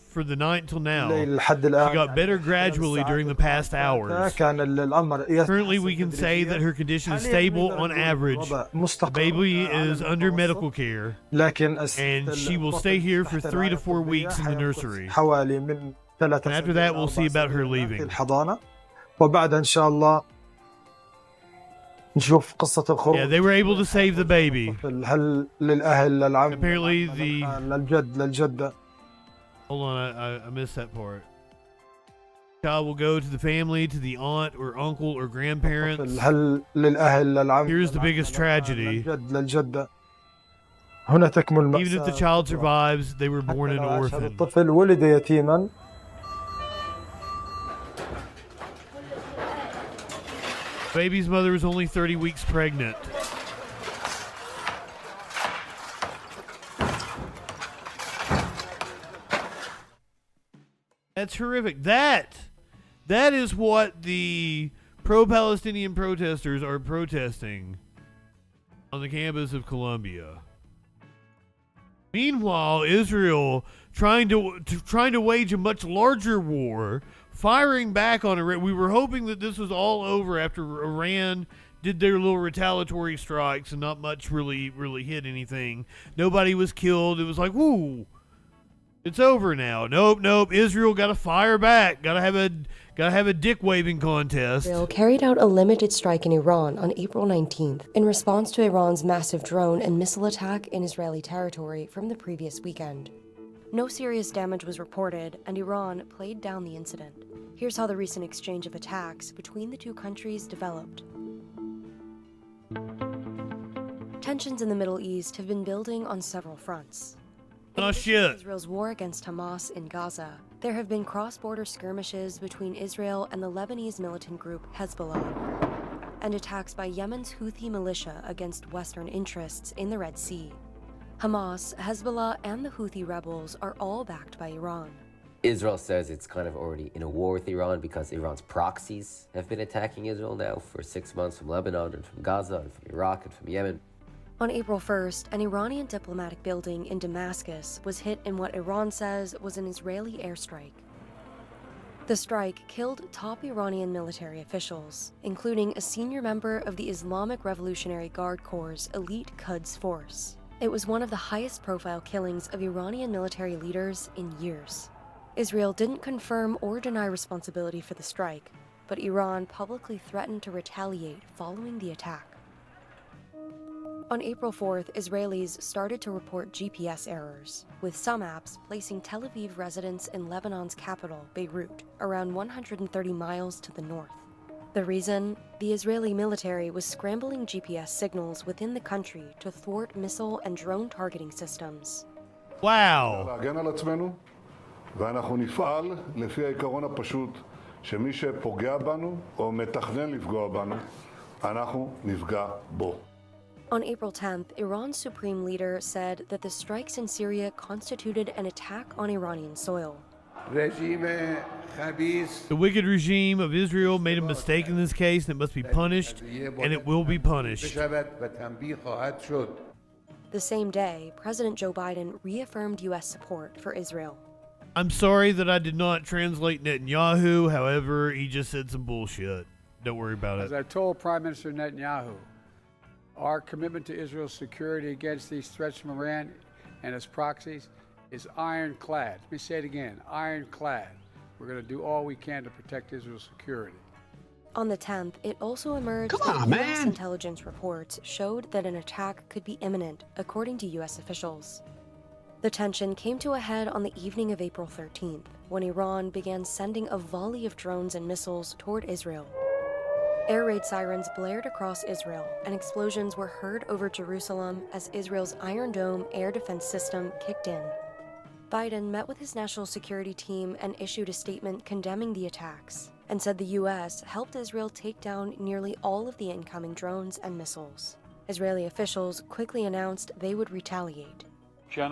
for the night until now, she got better gradually during the past hours. Currently, we can say that her condition is stable on average. The baby is under medical care, and she will stay here for 3 to 4 weeks in the nursery. And after that, we'll see about her leaving. وبعد إن شاء الله نشوف قصة الخروج. Yeah, they were able to save the baby. هل للأهل للعم. Apparently, للجدة. Hold on, I missed that part. Child will go to the family, to the aunt or uncle or grandparents. هل للأهل للعم. Here's the biggest tragedy. للجدة. هنا تكمل المأساة. Even if the child survives, they were born an orphan. الطفل ولد يتيما. Baby's mother was only 30 weeks pregnant. That's horrific. That is what the pro-Palestinian protesters are protesting on the campus of Columbia. Meanwhile, Israel trying to wage a much larger war, firing back on Iran. We were hoping that this was all over after Iran did their little retaliatory strikes and not much really hit anything. Nobody was killed. It was like, woo, it's over now. Nope. Israel got to fire back. Got to have a dick waving contest. Israel carried out a limited strike in Iran on April 19th in response to Iran's massive drone and missile attack in Israeli territory from the previous weekend. No serious damage was reported, and Iran played down the incident. Here's how the recent exchange of attacks between the two countries developed. Tensions in the Middle East have been building on several fronts. Oh shit. Israel's war against Hamas in Gaza, there have been cross-border skirmishes between Israel and the Lebanese militant group Hezbollah, and attacks by Yemen's Houthi militia against Western interests in the Red Sea. Hamas, Hezbollah, and the Houthi rebels are all backed by Iran. Israel says it's kind of already in a war with Iran because Iran's proxies have been attacking Israel now for 6 months from Lebanon and from Gaza and from Iraq and from Yemen. On April 1st, an Iranian diplomatic building in Damascus was hit in what Iran says was an Israeli airstrike. The strike killed top Iranian military officials, including a senior member of the Islamic Revolutionary Guard Corps' elite Quds force. It was one of the highest profile killings of Iranian military leaders in years. Israel didn't confirm or deny responsibility for the strike, but Iran publicly threatened to retaliate following the attack. On April 4th, Israelis started to report GPS errors, with some apps placing Tel Aviv residents in Lebanon's capital, Beirut, around 130 miles to the north. The reason? The Israeli military was scrambling GPS signals within the country to thwart missile and drone targeting systems. Wow. להגן על עצמנו, ואנחנו נפעל לפי העיקרון הפשוט שמי שפוגע בנו או מתכנן לפגוע בנו, אנחנו נפגע בו. On April 10th, Iran's supreme leader said that the strikes in Syria constituted an attack on Iranian soil. The wicked regime of Israel made a mistake in this case and it must be punished, and it will be punished. The same day, President Joe Biden reaffirmed U.S. support for Israel. I'm sorry that I did not translate Netanyahu, however, he just said some bullshit. Don't worry about it. As I told Prime Minister Netanyahu, our commitment to Israel's security against these threats from Iran and its proxies is ironclad. Let me say it again, ironclad. We're going to do all we can to protect Israel's security. On the 10th, it also emerged that U.S. intelligence reports showed that an attack could be imminent, according to U.S. officials. The tension came to a head on the evening of April 13th, when Iran began sending a volley of drones and missiles toward Israel. Air raid sirens blared across Israel, and explosions were heard over Jerusalem as Israel's Iron Dome air defense system kicked in. Biden met with his national security team and issued a statement condemning the attacks, and said the U.S. helped Israel take down nearly all of the incoming drones and missiles. Israeli officials quickly announced they would retaliate. As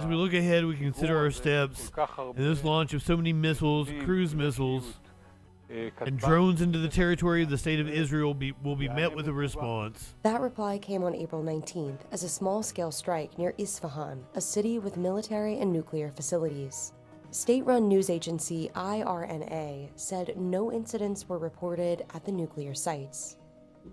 we look ahead, we consider our steps in this launch of so many missiles, cruise missiles, and drones into the territory of the state of Israel will be met with a response. That reply came on April 19th as a small-scale strike near Isfahan, a city with military and nuclear facilities. State-run news agency IRNA said no incidents were reported at the nuclear sites.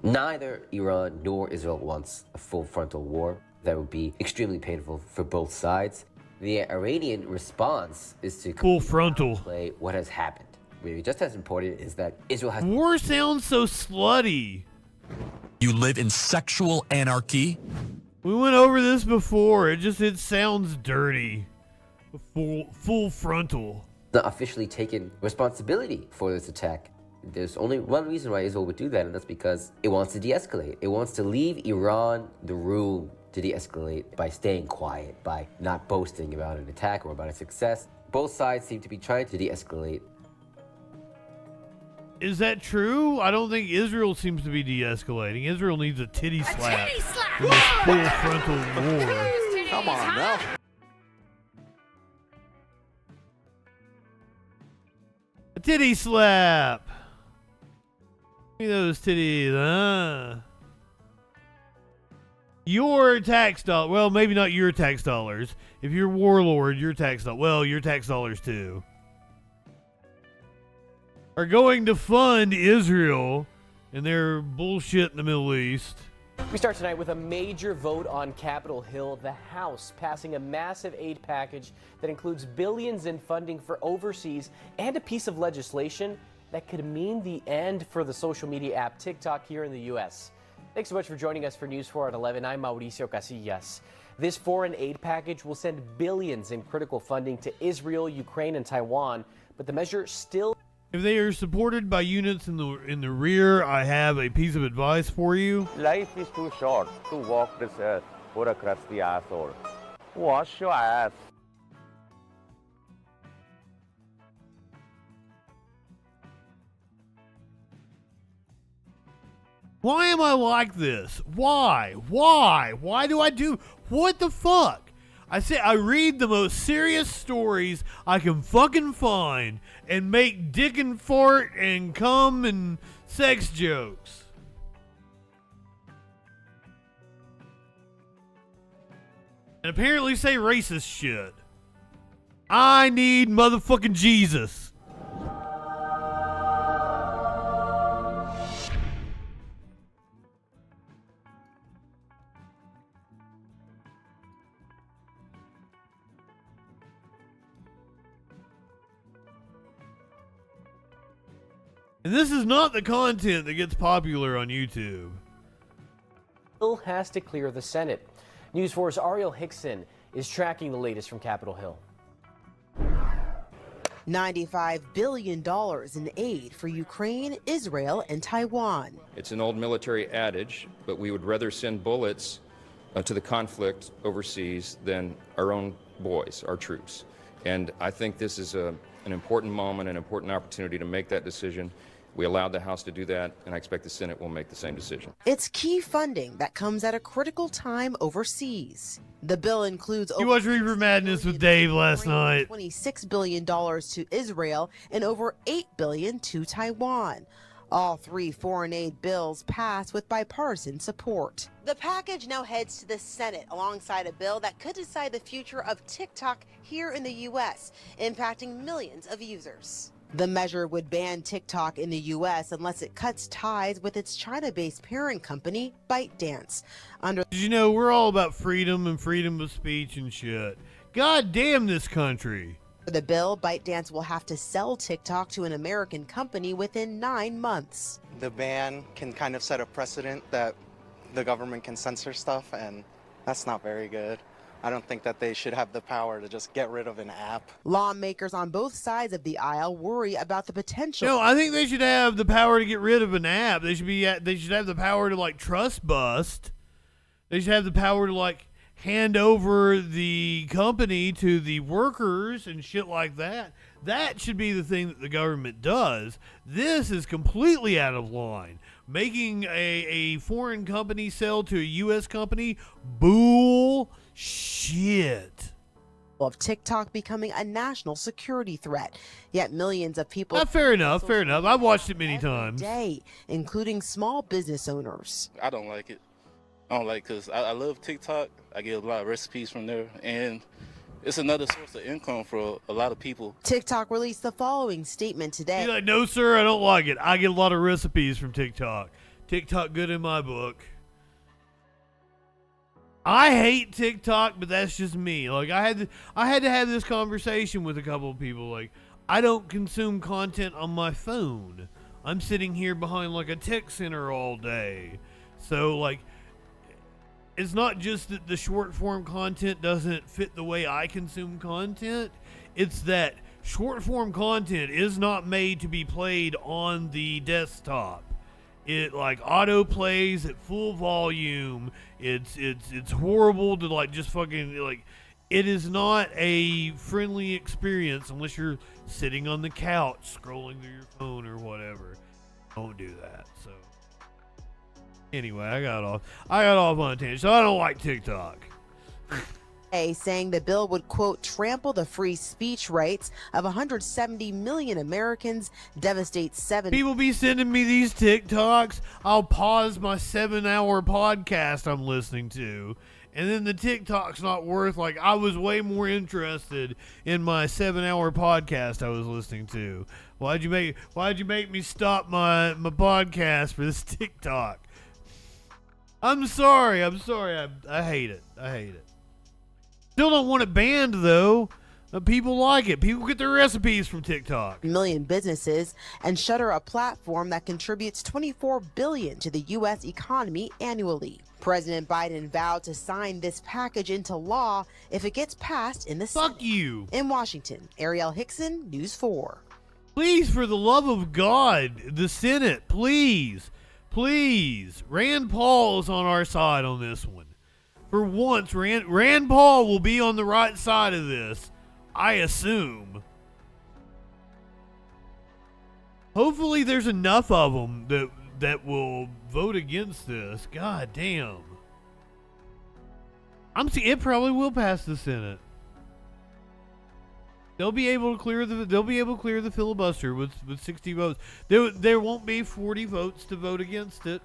Neither Iran nor Israel wants a full frontal war. That would be extremely painful for both sides. The Iranian response is to full frontal play what has happened. Maybe just as important is that Israel has war sounds so slutty. You live in sexual anarchy? We went over this before. It sounds dirty. Full frontal. Not officially taken responsibility for this attack. There's only one reason why Israel would do that, and that's because it wants to de-escalate. It wants to leave Iran the room to de-escalate by staying quiet, by not boasting about an attack or about a success. Both sides seem to be trying to de-escalate. Is that true? I don't think Israel seems to be de-escalating. Israel needs a titty slap. In this full frontal war. Come on now. A titty slap. Give me those titties, huh? Your tax dollar. Well, maybe not your tax dollars. If you're warlord, your tax dollars. Well, your tax dollars too. Are going to fund Israel and their bullshit in the Middle East. We start tonight with a major vote on Capitol Hill. The House passing a massive aid package that includes billions in funding for overseas and a piece of legislation that could mean the end for the social media app TikTok here in the U.S. Thanks so much for joining us for News 4 at 11. I'm Mauricio Casillas. This foreign aid package will send billions in critical funding to Israel, Ukraine, and Taiwan, but the measure still... If they are supported by units in the rear, I have a piece of advice for you. Life is too short to walk this earth or a crusty asshole. Wash your ass. Why am I like this? Why? Why do I do... What the fuck? I read the most serious stories I can fucking find and make dick and fart and cum and sex jokes. And apparently say racist shit. I need motherfucking Jesus. And this is not the content that gets popular on YouTube. Bill has to clear the Senate. News 4's Ariel Hickson is tracking the latest from Capitol Hill. $95 billion in aid for Ukraine, Israel, and Taiwan. It's an old military adage, but we would rather send bullets to the conflict overseas than our own boys, our troops. And I think this is an important moment, an important opportunity to make that decision. We allowed the House to do that, and I expect the Senate will make the same decision. It's key funding that comes at a critical time overseas. The bill includes You watched Reaper Madness with Dave last night. $26 billion to Israel and over $8 billion to Taiwan. All three foreign aid bills passed with bipartisan support. The package now heads to the Senate alongside a bill that could decide the future of TikTok here in the U.S., impacting millions of users. The measure would ban TikTok in the U.S. unless it cuts ties with its China-based parent company, ByteDance. Did you know we're all about freedom and freedom of speech and shit? God damn this country. For the bill, ByteDance will have to sell TikTok to an American company within 9 months. The ban can kind of set a precedent that the government can censor stuff, and that's not very good. I don't think that they should have the power to just get rid of an app. Lawmakers on both sides of the aisle worry about the potential. No, I think they should have the power to get rid of an app. They should have the power to like trust bust. They should have the power to like hand over the company to the workers and shit like that. That should be the thing that the government does. This is completely out of line. Making a foreign company sell to a U.S. company, bull shit. Of TikTok becoming a national security threat. Yet millions of people... Fair enough. I've watched it many times. Day, including small business owners. I don't like it. I don't like it because I love TikTok. I get a lot of recipes from there, and it's another source of income for a lot of people. TikTok released the following statement today. You're like, no, sir, I don't like it. I get a lot of recipes from TikTok. TikTok good in my book. I hate TikTok, but that's just me. Like I had to have this conversation with a couple of people. Like, I don't consume content on my phone. I'm sitting here behind like a tech center all day. So like, it's not just that the short form content doesn't fit the way I consume content. It's that short form content is not made to be played on the desktop. It like auto plays at full volume. It's horrible to like just fucking like. It is not a friendly experience unless you're sitting on the couch scrolling through your phone or whatever. Don't do that. So anyway, I got off on a tangent. So I don't like TikTok. Saying the bill would, quote, trample the free speech rights of 170 million Americans, devastate 7... People be sending me these TikToks. I'll pause my 7-hour podcast I'm listening to, and then the TikTok's not worth, like, I was way more interested in my 7-hour podcast I was listening to. Why'd you make me stop my podcast for this TikTok? I'm sorry. I hate it. Still don't want it banned, though. People like it. People get their recipes from TikTok. Million businesses and Shutter, a platform that contributes $24 billion to the U.S. economy annually. President Biden vowed to sign this package into law if it gets passed in the Senate. Fuck you. In Washington, Ariel Hickson, News 4. Please, for the love of God, the Senate, please. Rand Paul is on our side on this one. For once, Rand Paul will be on the right side of this, I assume. Hopefully there's enough of them that will vote against this. God damn. It probably will pass the Senate. They'll be able to clear the filibuster with 60 votes. There won't be 40 votes to vote against it.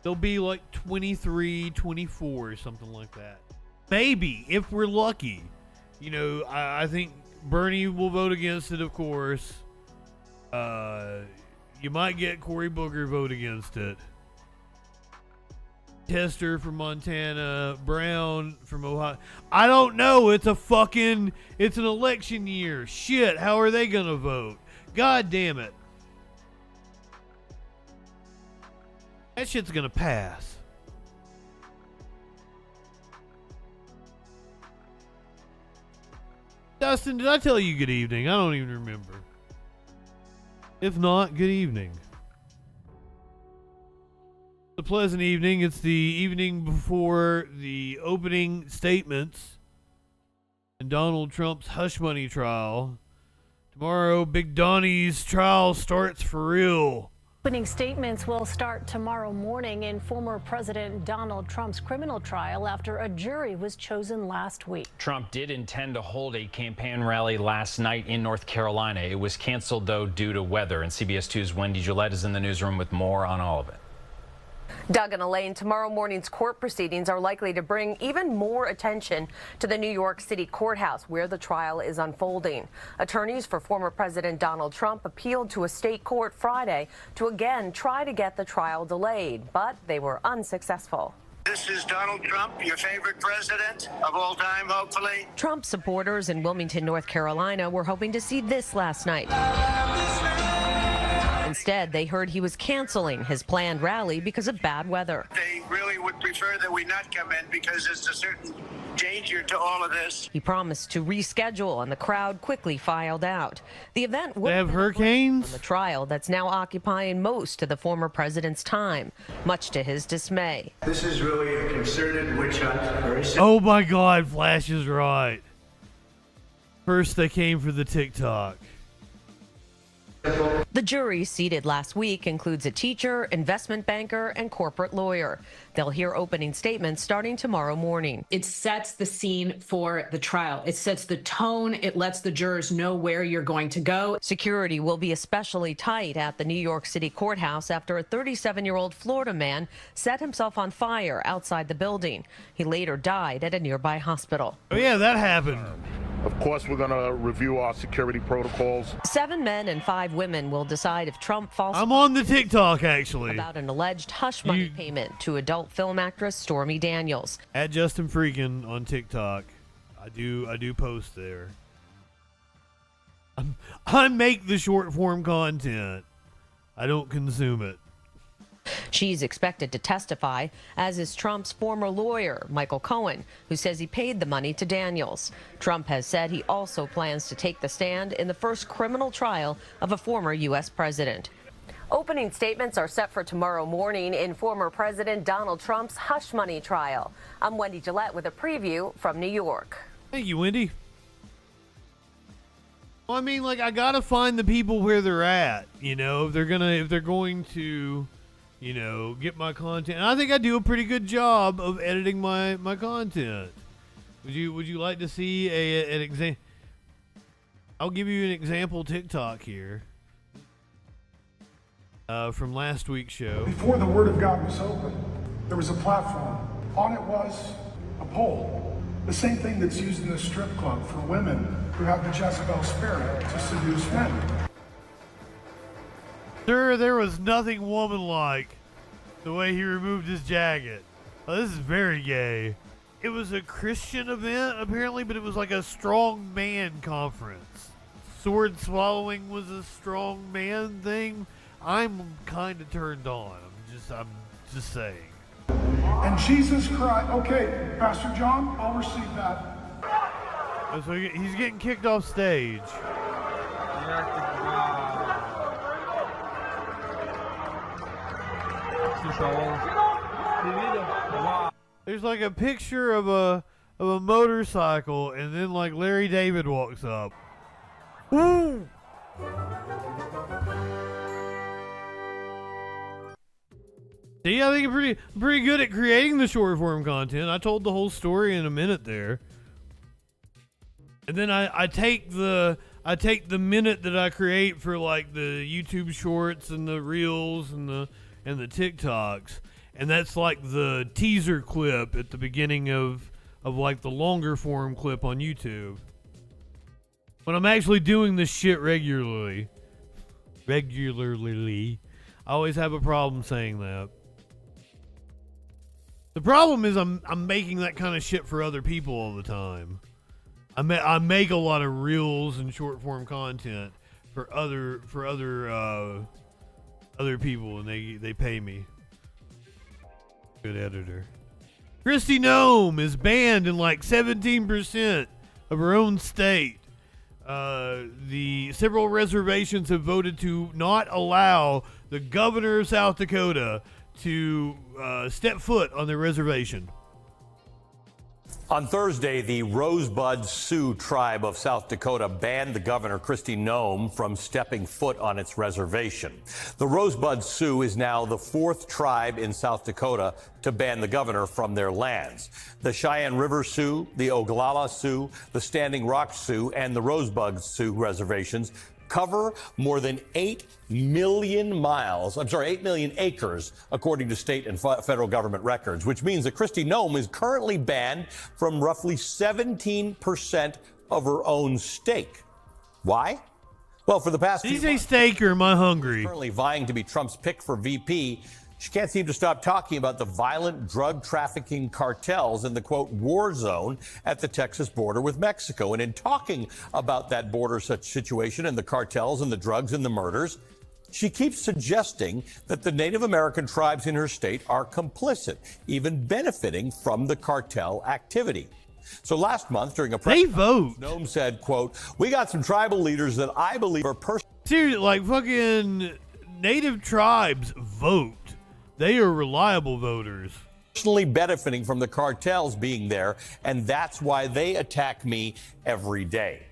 There'll be like 23, 24, something like that. Maybe, if we're lucky. You know, I think Bernie will vote against it, of course. You might get Cory Booker vote against it. Tester from Montana, Brown from Ohio. I don't know. It's an election year. Shit, how are they gonna vote? God damn it. That shit's gonna pass. Justin, did I tell you good evening? I don't even remember. If not, good evening. It's a pleasant evening. It's the evening before the opening statements in Donald Trump's hush money trial. Tomorrow, Big Donnie's trial starts for real. Opening statements will start tomorrow morning in former President Donald Trump's criminal trial after a jury was chosen last week. Trump did intend to hold a campaign rally last night in North Carolina. It was canceled, though, due to weather. And CBS 2's Wendy Gillette is in the newsroom with more on all of it. Doug and Elaine, tomorrow morning's court proceedings are likely to bring even more attention to the New York City courthouse where the trial is unfolding. Attorneys for former President Donald Trump appealed to a state court Friday to again try to get the trial delayed, but they were unsuccessful. This is Donald Trump, your favorite president of all time, hopefully. Trump supporters in Wilmington, North Carolina were hoping to see this last night. Instead, they heard he was canceling his planned rally because of bad weather. They really would prefer that we not come in because there's a certain danger to all of this. He promised to reschedule, and the crowd quickly filed out. The event would have hurricanes. The trial that's now occupying most of the former president's time, much to his dismay. This is really a concerted witch hunt. Oh my God, Flash is right. First, they came for the TikTok. The jury seated last week includes a teacher, investment banker, and corporate lawyer. They'll hear opening statements starting tomorrow morning. It sets the scene for the trial. It sets the tone. It lets the jurors know where you're going to go. Security will be especially tight at the New York City courthouse after a 37-year-old Florida man set himself on fire outside the building. He later died at a nearby hospital. Oh yeah, that happened. Of course, we're going to review our security protocols. 7 men and 5 women will decide if Trump falls. I'm on the TikTok, actually. About an alleged hush money payment to adult film actress Stormy Daniels. At JustinFREAKIN on TikTok. I do post there. I make the short form content. I don't consume it. She's expected to testify, as is Trump's former lawyer, Michael Cohen, who says he paid the money to Daniels. Trump has said he also plans to take the stand in the first criminal trial of a former U.S. president. Opening statements are set for tomorrow morning in former President Donald Trump's hush money trial. I'm Wendy Gillette with a preview from New York. Thank you, Wendy. Well, I mean, like, I gotta find the people where they're at. You know, if they're going to, you know, get my content. And I think I do a pretty good job of editing my content. Would you like to see an example? I'll give you an example TikTok here from last week's show. Before the Word of God was open, there was a platform. On it was a pole. The same thing that's used in the strip club for women who have the Jezebel spirit to seduce men. Sir, there was nothing woman-like the way he removed his jacket. Oh, this is very gay. It was a Christian event, apparently, but it was like a strong man conference. Sword swallowing was a strong man thing. I'm kind of turned on. I'm just saying. And Jesus Christ. Okay, Pastor John, I'll receive that. Oh, so he's getting kicked off stage. There's like a picture of a motorcycle, and then like Larry David walks up. Woo! See, I think I'm pretty good at creating the short form content. I told the whole story in a minute there, and then I take the minute that I create for like the YouTube shorts and the reels and the TikToks, and that's like the teaser clip at the beginning of like the longer form clip on YouTube. When I'm actually doing this shit regularly, I always have a problem saying that. The problem is I'm making that kind of shit for other people all the time. I make a lot of reels and short form content for other people, and they pay me. Good editor. Kristi Noem is banned in like 17% of her own state the several reservations have voted to not allow the governor of South Dakota to step foot on their reservation. On Thursday, the Rosebud Sioux tribe of South Dakota banned the governor, Kristi Noem, from stepping foot on its reservation. The Rosebud Sioux is now the fourth tribe in South Dakota to ban the governor from their lands. The Cheyenne River Sioux, the Oglala Sioux, the Standing Rock Sioux, and the Rosebud Sioux reservations cover more than 8 million acres, according to state and federal government records, which means that Kristi Noem is currently banned from roughly 17% of her own stake. Why? Well, for the past few months, steak or am I hungry? Currently vying to be Trump's pick for VP, she can't seem to stop talking about the violent drug trafficking cartels in the, quote, war zone at the Texas border with Mexico. And in talking about that border such situation and the cartels and the drugs and the murders, she keeps suggesting that the Native American tribes in her state are complicit, even benefiting from the cartel activity. So last month during a press conference, Noem said, quote, "We got some tribal leaders that I believe are Seriously, like fucking Native tribes vote. They are reliable voters. Personally benefiting from the cartels being there, and that's why they attack me every day."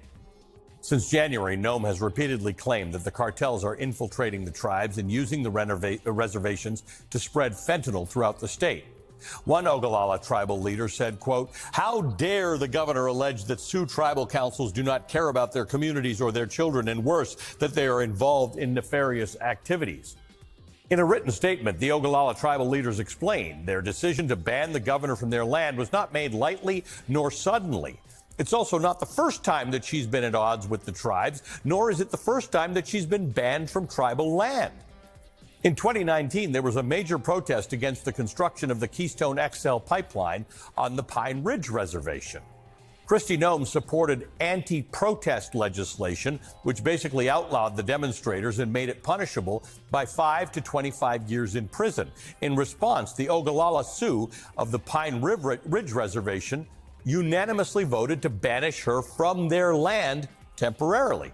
Since January, Noem has repeatedly claimed that the cartels are infiltrating the tribes and using the reservations to spread fentanyl throughout the state. One Oglala tribal leader said, quote, "How dare the governor allege that Sioux tribal councils do not care about their communities or their children, and worse, that they are involved in nefarious activities." In a written statement, the Oglala tribal leaders explained their decision to ban the governor from their land was not made lightly nor suddenly. It's also not the first time that she's been at odds with the tribes, nor is it the first time that she's been banned from tribal land. In 2019, there was a major protest against the construction of the Keystone XL pipeline on the Pine Ridge Reservation. Kristi Noem supported anti-protest legislation, which basically outlawed the demonstrators and made it punishable by 5 to 25 years in prison. In response, the Oglala Sioux of the Pine Ridge Reservation unanimously voted to banish her from their land temporarily.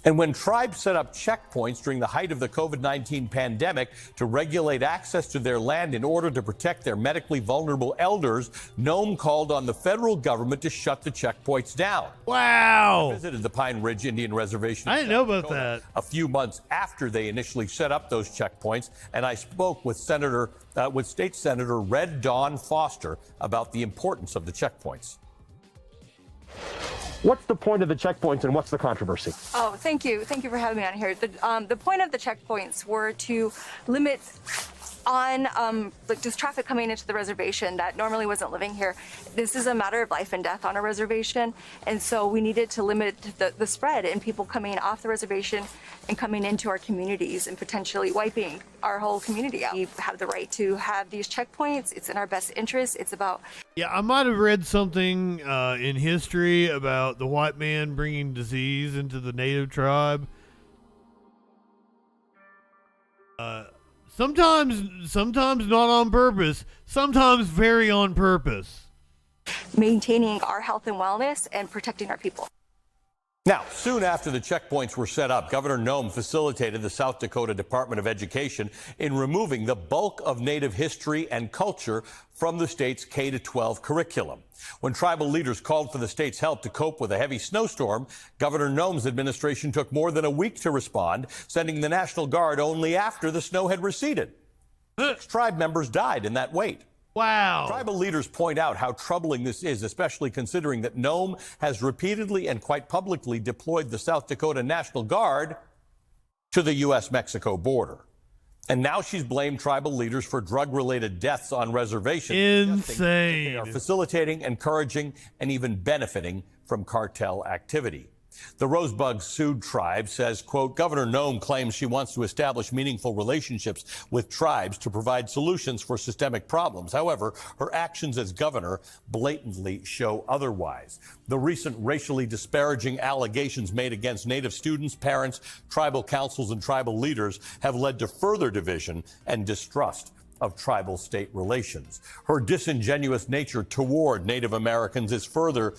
And when tribes set up checkpoints during the height of the COVID-19 pandemic to regulate access to their land in order to protect their medically vulnerable elders, Noem called on the federal government to shut the checkpoints down. Wow! I visited the Pine Ridge Indian Reservation. I didn't know about that. A few months after they initially set up those checkpoints, and I spoke with State Senator Red Dawn Foster about the importance of the checkpoints. What's the point of the checkpoints and what's the controversy? Oh, thank you. Thank you for having me on here. The point of the checkpoints were to limit on just traffic coming into the reservation that normally wasn't living here. This is a matter of life and death on a reservation, and so we needed to limit the spread and people coming off the reservation and coming into our communities and potentially wiping our whole community out. We have the right to have these checkpoints. It's in our best interest. It's about... Yeah, I might have read something in history about the white man bringing disease into the native tribe. Sometimes not on purpose, sometimes very on purpose. Maintaining our health and wellness and protecting our people. Now, soon after the checkpoints were set up, Governor Noem facilitated the South Dakota Department of Education in removing the bulk of Native history and culture from the state's K-12 curriculum. When tribal leaders called for the state's help to cope with a heavy snowstorm, Governor Noem's administration took more than a week to respond, sending the National Guard only after the snow had receded. 6 tribe members died in that wait. Wow. Tribal leaders point out how troubling this is, especially considering that Noem has repeatedly and quite publicly deployed the South Dakota National Guard to the U.S.-Mexico border. And now she's blamed tribal leaders for drug-related deaths on reservations. Insane. They are facilitating, encouraging, and even benefiting from cartel activity. The Rosebud Sioux tribe says, quote, Governor Noem claims she wants to establish meaningful relationships with tribes to provide solutions for systemic problems. However, her actions as governor blatantly show otherwise. The recent racially disparaging allegations made against Native students, parents, tribal councils, and tribal leaders have led to further division and distrust of tribal-state relations. Her disingenuous nature toward Native Americans is further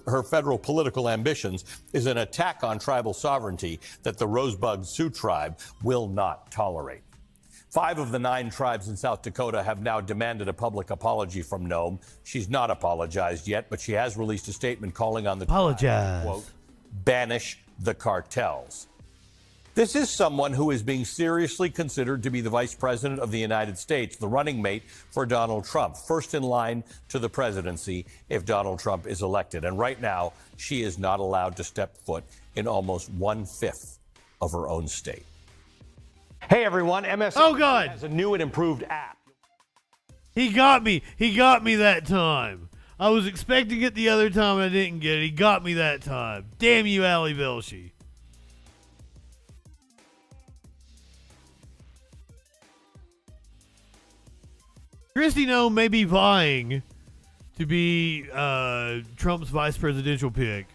her federal political ambitions is an attack on tribal sovereignty that the Rosebud Sioux tribe will not tolerate. 5 of the 9 tribes in South Dakota have now demanded a public apology from Nome. She's not apologized yet, but she has released a statement calling on the tribe to, quote, banish the cartels. This is someone who is being seriously considered to be the Vice President of the United States, the running mate for Donald Trump, first in line to the presidency if Donald Trump is elected. And right now, she is not allowed to step foot in almost 1/5 of her own state. Hey, everyone. MSNBC has a new and improved app. He got me. He got me that time. I was expecting it the other time. I didn't get it. He got me that time. Damn you, Ali Velshi. Kristi Noem may be vying to be Trump's vice presidential pick.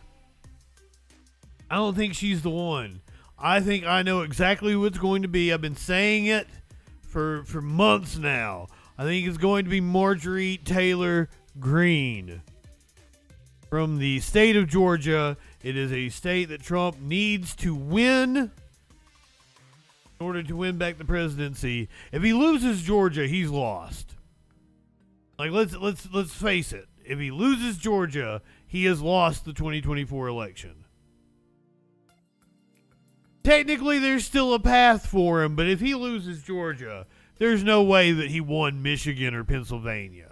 I don't think she's the one. I think I know exactly who it's going to be. I've been saying it for months now. I think it's going to be Marjorie Taylor Greene from the state of Georgia. It is a state that Trump needs to win in order to win back the presidency. If he loses Georgia, he's lost. Like, let's face it. If he loses Georgia, he has lost the 2024 election. Technically, there's still a path for him, but if he loses Georgia, there's no way that he won Michigan or Pennsylvania.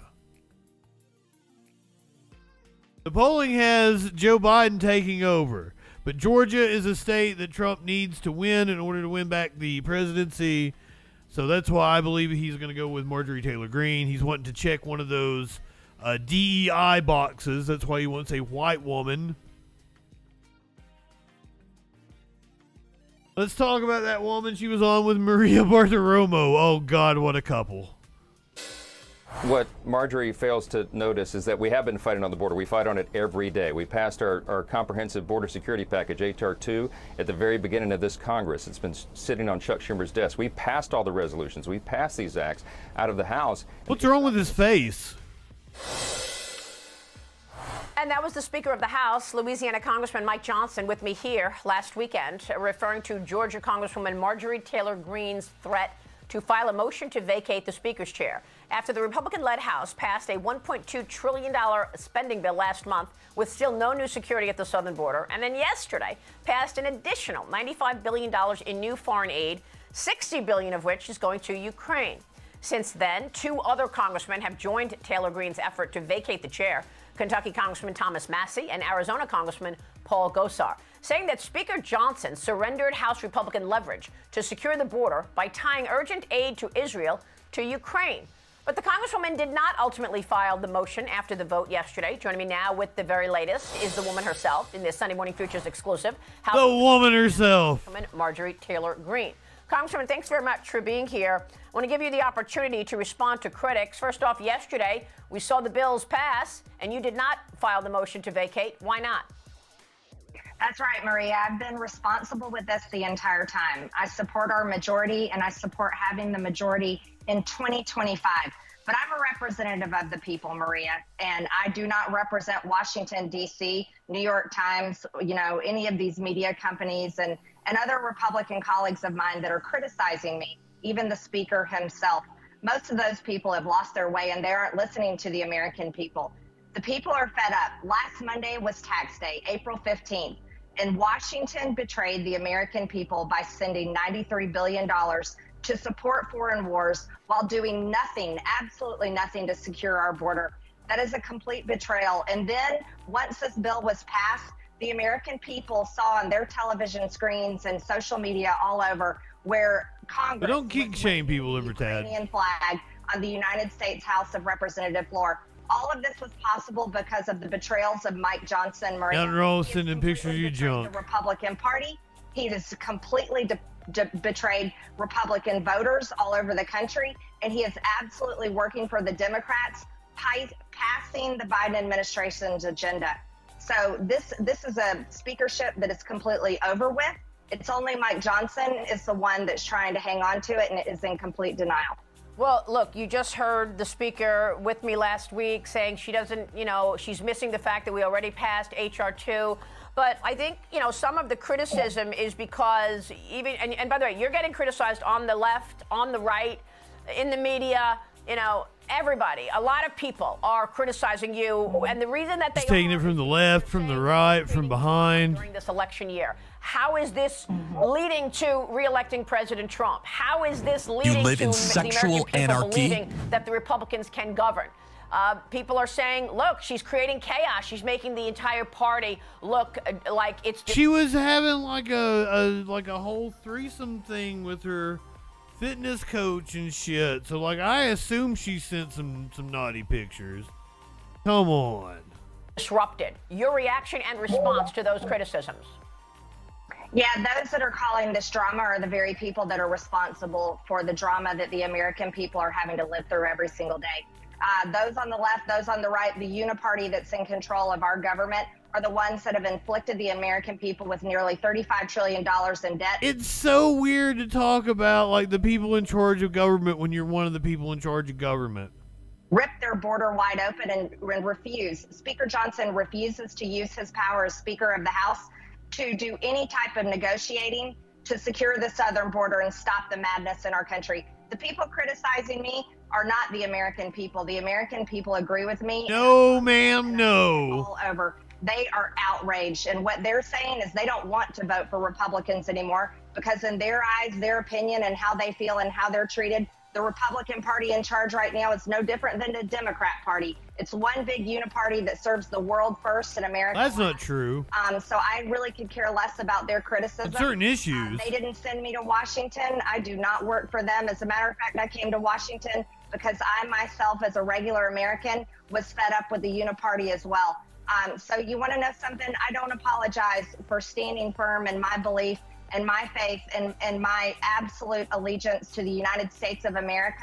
The polling has Joe Biden taking over, but Georgia is a state that Trump needs to win in order to win back the presidency. So that's why I believe he's going to go with Marjorie Taylor Greene. He's wanting to check one of those DEI boxes. That's why he wants a white woman. Let's talk about that woman she was on with Maria Bartiromo. Oh, God, what a couple. What Marjorie fails to notice is that we have been fighting on the border. We fight on it every day. We passed our comprehensive border security package, H.R. 2, at the very beginning of this Congress. It's been sitting on Chuck Schumer's desk. We passed all the resolutions. We passed these acts out of the House. What's wrong with his face? And that was the Speaker of the House, Louisiana Congressman Mike Johnson, with me here last weekend, referring to Georgia Congresswoman Marjorie Taylor Greene's threat to file a motion to vacate the Speaker's chair after the Republican-led House passed a $1.2 trillion spending bill last month with still no new security at the southern border, and then yesterday passed an additional $95 billion in new foreign aid, $60 billion of which is going to Ukraine. Since then, 2 other congressmen have joined Taylor Greene's effort to vacate the chair, Kentucky Congressman Thomas Massey and Arizona Congressman Paul Gosar, saying that Speaker Johnson surrendered House Republican leverage to secure the border by tying urgent aid to Israel to Ukraine. But the Congresswoman did not ultimately file the motion after the vote yesterday. Joining me now with the very latest is the woman herself in this Sunday Morning Futures exclusive. The woman herself. Marjorie Taylor Greene. Congresswoman, thanks very much for being here. I want to give you the opportunity to respond to critics. First off, yesterday, we saw the bills pass, and you did not file the motion to vacate. Why not? That's right, Maria. I've been responsible with this the entire time. I support our majority, and I support having the majority in 2025. But I'm a representative of the people, Maria, and I do not represent Washington, D.C., New York Times, any of these media companies and other Republican colleagues of mine that are criticizing me, even the Speaker himself. Most of those people have lost their way, and they aren't listening to the American people. The people are fed up. Last Monday was tax day, April 15th, and Washington betrayed the American people by sending $93 billion to support foreign wars while doing nothing, absolutely nothing to secure our border. That is a complete betrayal. And then once this bill was passed, the American people saw on their television screens and social media all over where Congress but don't kink shame people, Libertad. Ukrainian flag on the United States House of Representative floor. All of this was possible because of the betrayals of Mike Johnson. Nothing wrong with sending pictures of you junk. The Republican Party. He has completely betrayed Republican voters all over the country, and he is absolutely working for the Democrats, passing the Biden administration's agenda. So this is a speakership that is completely over with. It's only Mike Johnson is the one that's trying to hang on to it and is in complete denial. Well, look, you just heard the speaker with me last week saying she doesn't, she's missing the fact that we already passed H.R. 2. But I think, some of the criticism is because and by the way, you're getting criticized on the left, on the right, in the media, everybody, a lot of people are criticizing you. And the reason that they taking it from the left, from the right, from behind. During this election year. How is this leading to re-electing President Trump? How is this leading to the American people believing that the Republicans can govern? People are saying, look, she's creating chaos. She's making the entire party look like it's just... She was having like a whole threesome thing with her fitness coach and shit. So like I assume she sent some naughty pictures. Come on. Disrupted. Your reaction and response to those criticisms? Yeah, those that are calling this drama are the very people that are responsible for the drama that the American people are having to live through every single day. Those on the left, those on the right, the uniparty that's in control of our government are the ones that have inflicted the American people with nearly $35 trillion in debt. It's so weird to talk about like the people in charge of government when you're one of the people in charge of government. Rip their border wide open and refuse. Speaker Johnson refuses to use his power as Speaker of the House to do any type of negotiating to secure the southern border and stop the madness in our country. The people criticizing me are not the American people. The American people agree with me. No, ma'am, no. All over. They are outraged. And what they're saying is they don't want to vote for Republicans anymore because in their eyes, their opinion and how they feel and how they're treated, the Republican Party in charge right now is no different than the Democrat Party. It's one big uniparty that serves the world first in America. That's not true. So I really could care less about their criticism. On certain issues. They didn't send me to Washington. I do not work for them. As a matter of fact, I came to Washington because I myself, as a regular American, was fed up with the uniparty as well. So you want to know something? I don't apologize for standing firm in my belief and my faith and my absolute allegiance to the United States of America.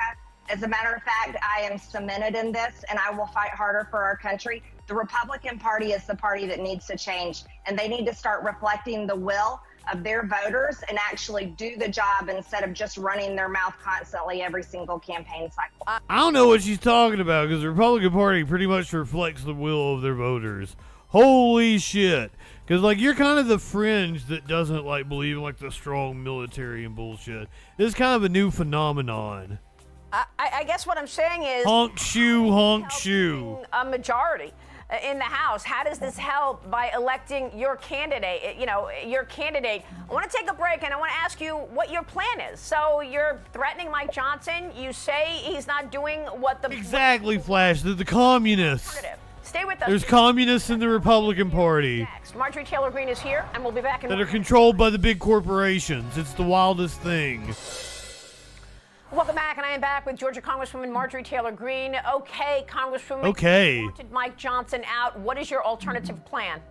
As a matter of fact, I am cemented in this and I will fight harder for our country. The Republican Party is the party that needs to change, and they need to start reflecting the will of their voters and actually do the job instead of just running their mouth constantly every single campaign cycle. I don't know what she's talking about because the Republican Party pretty much reflects the will of their voters. Holy shit. Because, like, you're kind of the fringe that doesn't, like, believe in, like, the strong military and bullshit. This is kind of a new phenomenon. I guess what I'm saying is... Honk shoe. A majority in the House. How does this help by electing your candidate? I want to take a break and I want to ask you what your plan is. So you're threatening Mike Johnson. You say he's not doing what the... Exactly, Flash. They're the communists. Stay with us. There's communists in the Republican Party. Next, Marjorie Taylor Greene is here, and we'll be back in... That are controlled by the big corporations. It's the wildest thing. Welcome back, and I am back with Georgia Congresswoman Marjorie Taylor Greene. Okay, Congresswoman. Okay. You wanted Mike Johnson out. What is your alternative plan?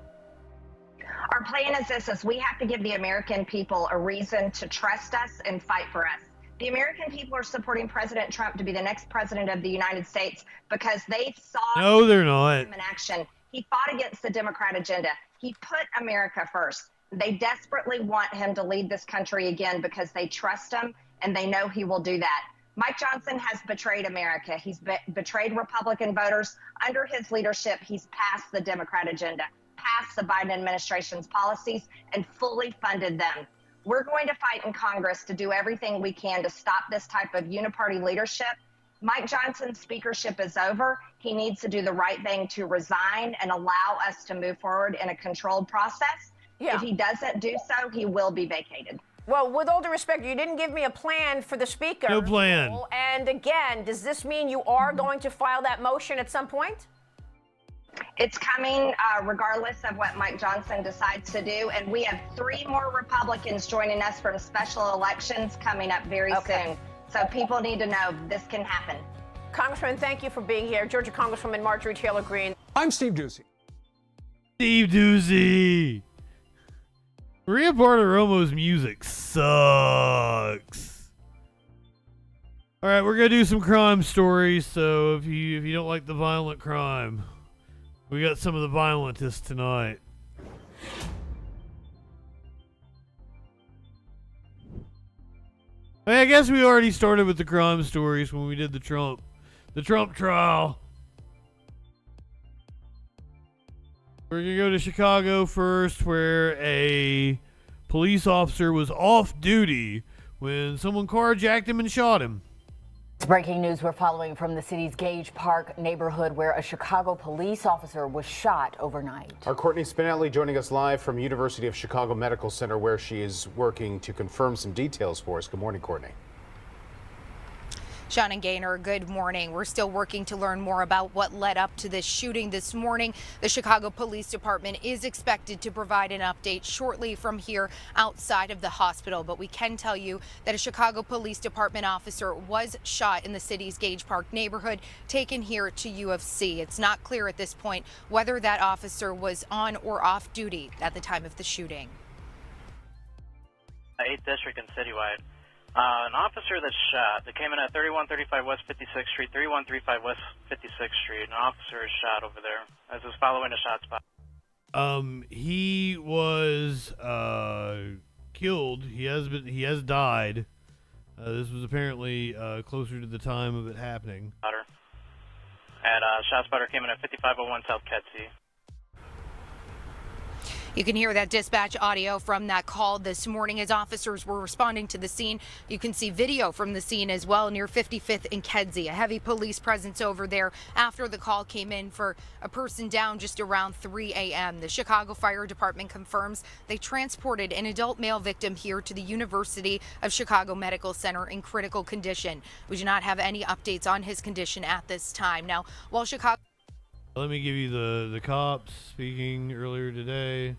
Our plan is this: is we have to give the American people a reason to trust us and fight for us. The American people are supporting President Trump to be the next president of the United States because they saw no, they're not. him in action. He fought against the Democrat agenda. He put America first. They desperately want him to lead this country again because they trust him and they know he will do that. Mike Johnson has betrayed America. He's betrayed Republican voters. Under his leadership, he's passed the Democrat agenda, passed the Biden administration's policies, and fully funded them. We're going to fight in Congress to do everything we can to stop this type of uniparty leadership. Mike Johnson's speakership is over. He needs to do the right thing to resign and allow us to move forward in a controlled process. Yeah. If he doesn't do so, he will be vacated. Well, with all due respect, you didn't give me a plan for the speaker. No plan. And again, does this mean you are going to file that motion at some point? It's coming regardless of what Mike Johnson decides to do. And we have 3 more Republicans joining us from special elections coming up very soon. So people need to know this can happen. Congressman, thank you for being here. Georgia Congresswoman Marjorie Taylor Greene. I'm Steve Doocy. Steve Doocy. Maria Bartiromo's music sucks. All right, we're gonna do some crime stories. So if you don't like the violent crime, we got some of the violentest tonight. I mean, I guess we already started with the crime stories when we did the Trump trial. We're going to go to Chicago first, where a police officer was off duty when someone carjacked him and shot him. It's breaking news we're following from the city's Gage Park neighborhood, where a Chicago police officer was shot overnight. Our Courtney Spinelli joining us live from University of Chicago Medical Center, where she is working to confirm some details for us. Good morning, Courtney. Sean and Gaynor, good morning. We're still working to learn more about what led up to this shooting this morning. The Chicago Police Department is expected to provide an update shortly from here outside of the hospital, but we can tell you that a Chicago Police Department officer was shot in the city's Gage Park neighborhood, taken here to UFC. It's not clear at this point whether that officer was on or off duty at the time of the shooting. 8th District and citywide. An officer that's shot, that came in at 3135 West 56th Street, 3135 West 56th Street. An officer is shot over there as is following a shot spot. He was killed. He has died. This was apparently closer to the time of it happening. And shot spotter came in at 5501 South Kedzie. You can hear that dispatch audio from that call this morning as officers were responding to the scene. You can see video from the scene as well near 55th and Kedzie. A heavy police presence over there after the call came in for a person down just around 3 a.m. The Chicago Fire Department confirms they transported an adult male victim here to the University of Chicago Medical Center in critical condition. We do not have any updates on his condition at this time. Now, while Chicago... Let me give you the cops speaking earlier today.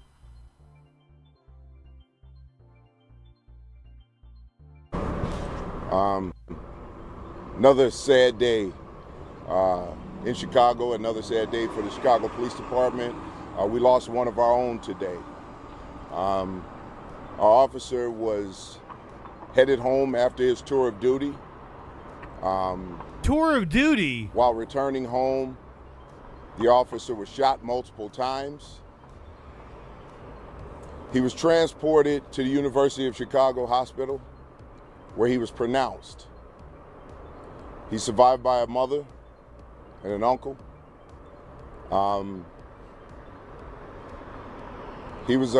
Another sad day in Chicago, another sad day for the Chicago Police Department. We lost one of our own today. Our officer was headed home after his tour of duty. Tour of duty? While returning home, the officer was shot multiple times. He was transported to the University of Chicago Hospital, where he was pronounced. He's survived by a mother and an uncle. He was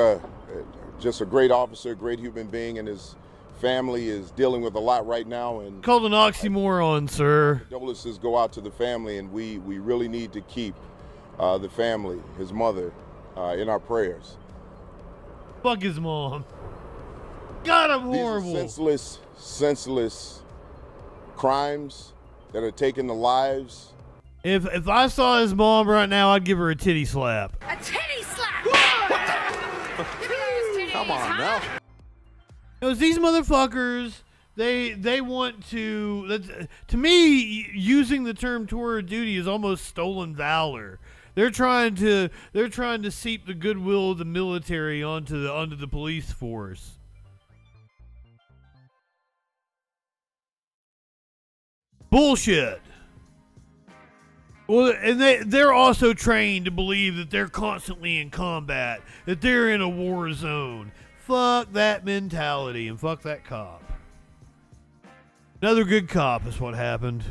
just a great officer, a great human being, and his family is dealing with a lot right now. And called an oxymoron, sir. Condolences go out to the family, and we really need to keep the family, his mother, in our prayers. Fuck his mom. God, I'm horrible. These are senseless crimes that are taking the lives. If I saw his mom right now, I'd give her a titty slap. A titty slap! Come on now. Because these motherfuckers, they want to me, using the term tour of duty is almost stolen valor. They're trying to seep the goodwill of the military onto the police force. Bullshit. Well, and they're also trained to believe that they're constantly in combat, that they're in a war zone. Fuck that mentality and fuck that cop. Another good cop is what happened.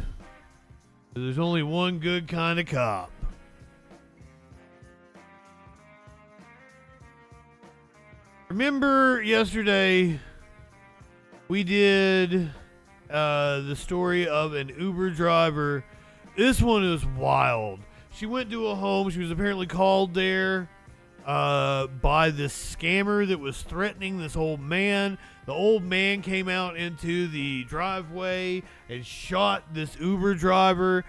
There's only one good kind of cop. Remember yesterday we did the story of an Uber driver. This one is wild. She went to a home. She was apparently called there by this scammer that was threatening this old man. The old man came out into the driveway and shot this Uber driver.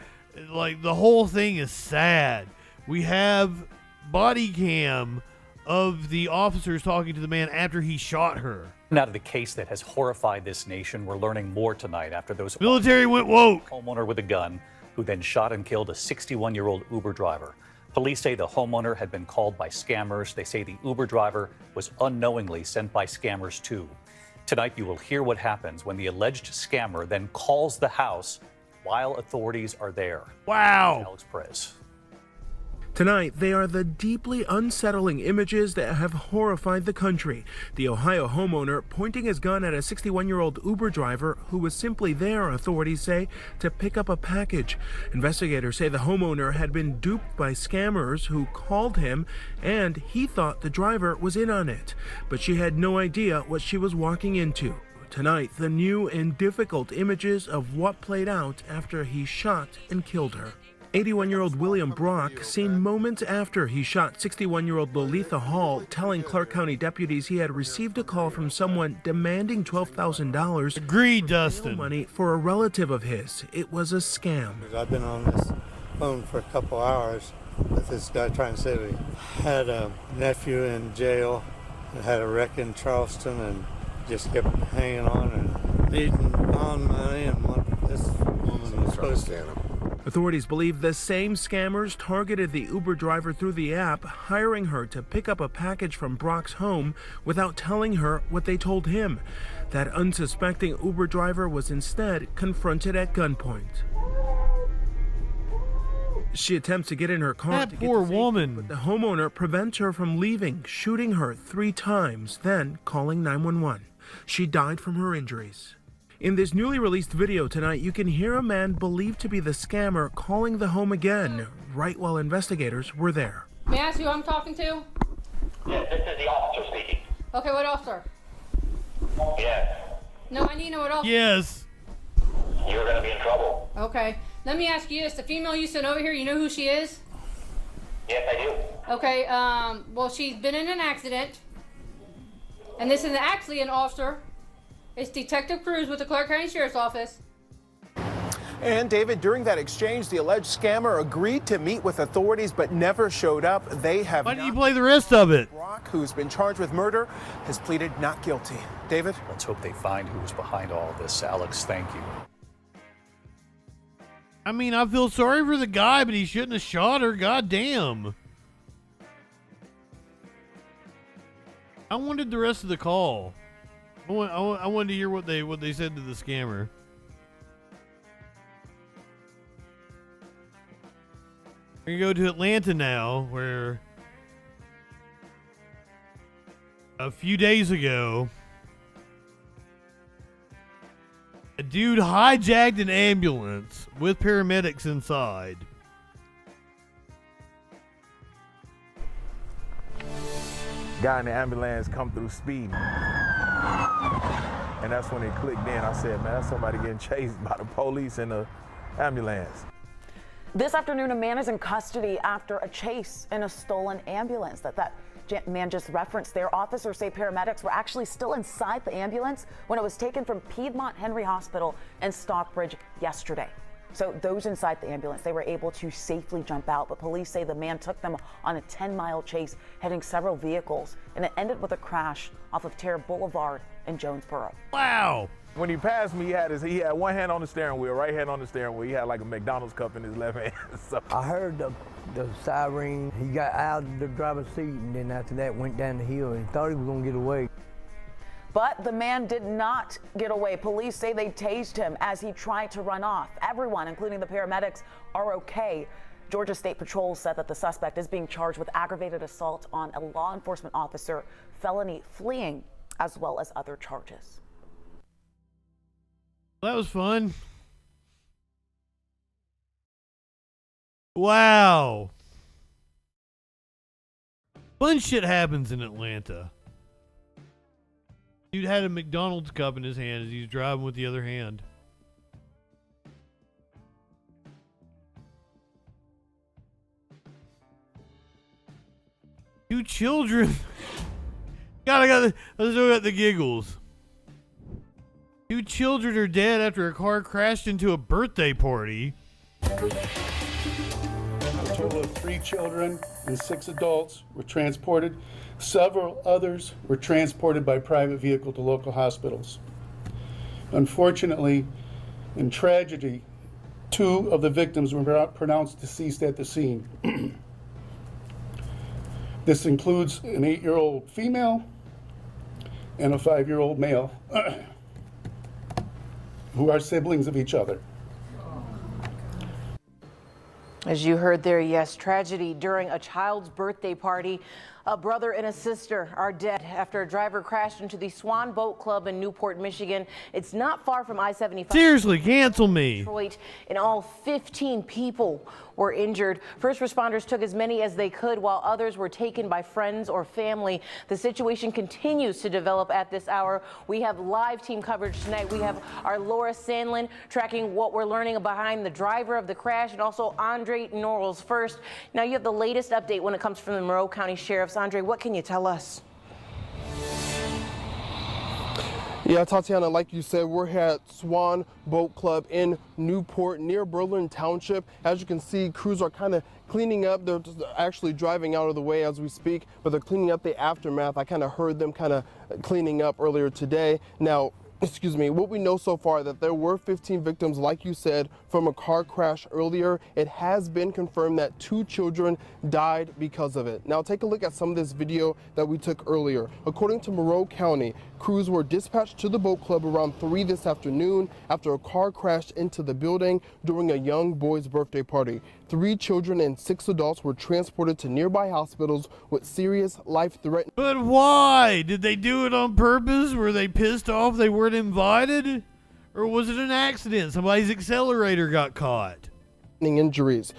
Like, the whole thing is sad. We have body cam of the officers talking to the man after he shot her. Out of the case that has horrified this nation, we're learning more tonight after those military went woke. Homeowner with a gun who then shot and killed a 61-year-old Uber driver. Police say the homeowner had been called by scammers. They say the Uber driver was unknowingly sent by scammers too. Tonight you will hear what happens when the alleged scammer then calls the house while authorities are there. Wow. Alex Perez. Tonight, they are the deeply unsettling images that have horrified the country. The Ohio homeowner pointing his gun at a 61-year-old Uber driver who was simply there, authorities say, to pick up a package. Investigators say the homeowner had been duped by scammers who called him, and he thought the driver was in on it. But she had no idea what she was walking into. Tonight, the new and difficult images of what played out after he shot and killed her. 81-year-old William Brock, seen moments after he shot 61-year-old Lolitha Hall, telling Clark County deputies he had received a call from someone demanding $12,000. Agreed, Dustin. Money for a relative of his. It was a scam. I've been on this phone for a couple hours with this guy trying to say he had a nephew in jail and had a wreck in Charleston and just kept hanging on and needing bond money, and this woman was supposed to. Authorities believe the same scammers targeted the Uber driver through the app, hiring her to pick up a package from Brock's home without telling her what they told him. That unsuspecting Uber driver was instead confronted at gunpoint. She attempts to get in her car. That poor woman. But the homeowner prevents her from leaving, shooting her 3 times, then calling 911. She died from her injuries. In this newly released video tonight, you can hear a man believed to be the scammer calling the home again, right while investigators were there. May I ask who I'm talking to? Yes, this is the officer speaking. Okay, what officer? Yes. No, I need to know what officer. Yes. You're going to be in trouble. Okay. Let me ask you this. The female you sent over here, you know who she is? Yes, I do. Okay, well, she's been in an accident. And this is actually an officer. It's Detective Cruz with the Clark County Sheriff's Office. And David, during that exchange, the alleged scammer agreed to meet with authorities but never showed up. They have. Why didn't you play the rest of it? Brock, who's been charged with murder, has pleaded not guilty. David? Let's hope they find who was behind all of this. Alex, thank you. I mean, I feel sorry for the guy, but he shouldn't have shot her. God damn. I wanted the rest of the call. I wanted to hear what they said to the scammer. We're going to go to Atlanta now, where a few days ago, a dude hijacked an ambulance with paramedics inside. Guy in the ambulance come through speeding. And that's when it clicked in. I said, man, that's somebody getting chased by the police in the ambulance. This afternoon, a man is in custody after a chase in a stolen ambulance that man just referenced there. Officers say paramedics were actually still inside the ambulance when it was taken from Piedmont Henry Hospital in Stockbridge yesterday. So those inside the ambulance, they were able to safely jump out, but police say the man took them on a 10-mile chase, heading several vehicles, and it ended with a crash off of Terra Boulevard in Jonesboro. Wow. When he passed me, he had one hand on the steering wheel, right hand on the steering wheel. He had like a McDonald's cup in his left hand. So I heard the siren. He got out of the driver's seat, and then after that went down the hill and thought he was gonna get away. But the man did not get away. Police say they tased him as he tried to run off. Everyone, including the paramedics, are okay. Georgia State Patrol said that the suspect is being charged with aggravated assault on a law enforcement officer, felony fleeing, as well as other charges. That was fun. Wow. Fun shit happens in Atlanta. Dude had a McDonald's cup in his hand as he was driving with the other hand. Two children. God, I still got the giggles. Two children are dead after a car crashed into a birthday party. A total of 3 children and 6 adults were transported. Several others were transported by private vehicle to local hospitals. Unfortunately, in tragedy, 2 of the victims were pronounced deceased at the scene. This includes an 8-year-old female and a 5-year-old male who are siblings of each other. As you heard there, yes, tragedy during a child's birthday party. A brother and a sister are dead after a driver crashed into the Swan Boat Club in Newport, Michigan. It's not far from I-75. Seriously, cancel me. Detroit. In all, 15 people were injured. First responders took as many as they could, while others were taken by friends or family. The situation continues to develop at this hour. We have live team coverage tonight. We have our Laura Sandlin tracking what we're learning behind the driver of the crash, and also Andre Norrells first. Now you have the latest update when it comes from the Monroe County Sheriff's. Andre, what can you tell us? Yeah, Tatiana, like you said, we're here at Swan Boat Club in Newport near Berlin Township. As you can see, crews are kind of cleaning up. They're actually driving out of the way as we speak, but they're cleaning up the aftermath. I kind of heard them kind of cleaning up earlier today. Now, excuse me, what we know so far that there were 15 victims, like you said, from a car crash earlier. It has been confirmed that 2 children died because of it. Now take a look at some of this video that we took earlier. According to Monroe County, crews were dispatched to the boat club around 3 this afternoon after a car crashed into the building during a young boy's birthday party. 3 children and 6 adults were transported to nearby hospitals with serious life-threatening. But why? Did they do it on purpose? Were they pissed off they weren't invited? Or was it an accident? Somebody's accelerator got caught. Injuries.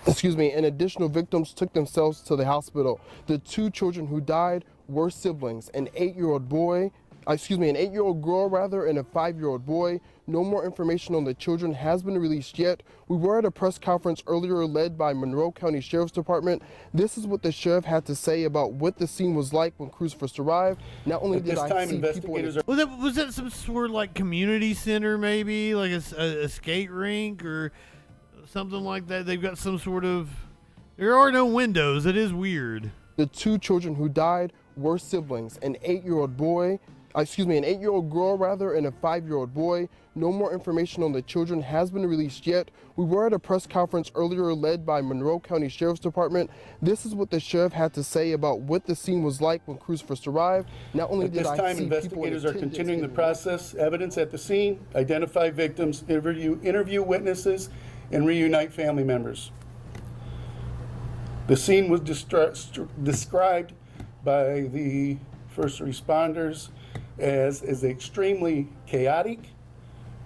Excuse me, and additional victims took themselves to the hospital. The 2 children who died were siblings, an 8-year-old boy, an 8-year-old girl rather, and a 5-year-old boy. No more information on the children has been released yet. We were at a press conference earlier led by Monroe County Sheriff's Department. This is what the sheriff had to say about what the scene was like when crews first arrived. Not only did I see people... Was that some sort of like community center, maybe? Like a skate rink or something like that? They've got some sort of... There are no windows. It is weird. The 2 children who died were siblings, an 8-year-old boy, an 8-year-old girl rather, and a 5-year-old boy. No more information on the children has been released yet. We were at a press conference earlier led by Monroe County Sheriff's Department. This is what the sheriff had to say about what the scene was like when crews first arrived. Not only did I see investigators are continuing to process evidence at the scene, identify victims, interview witnesses, and reunite family members. The scene was described by the first responders as extremely chaotic,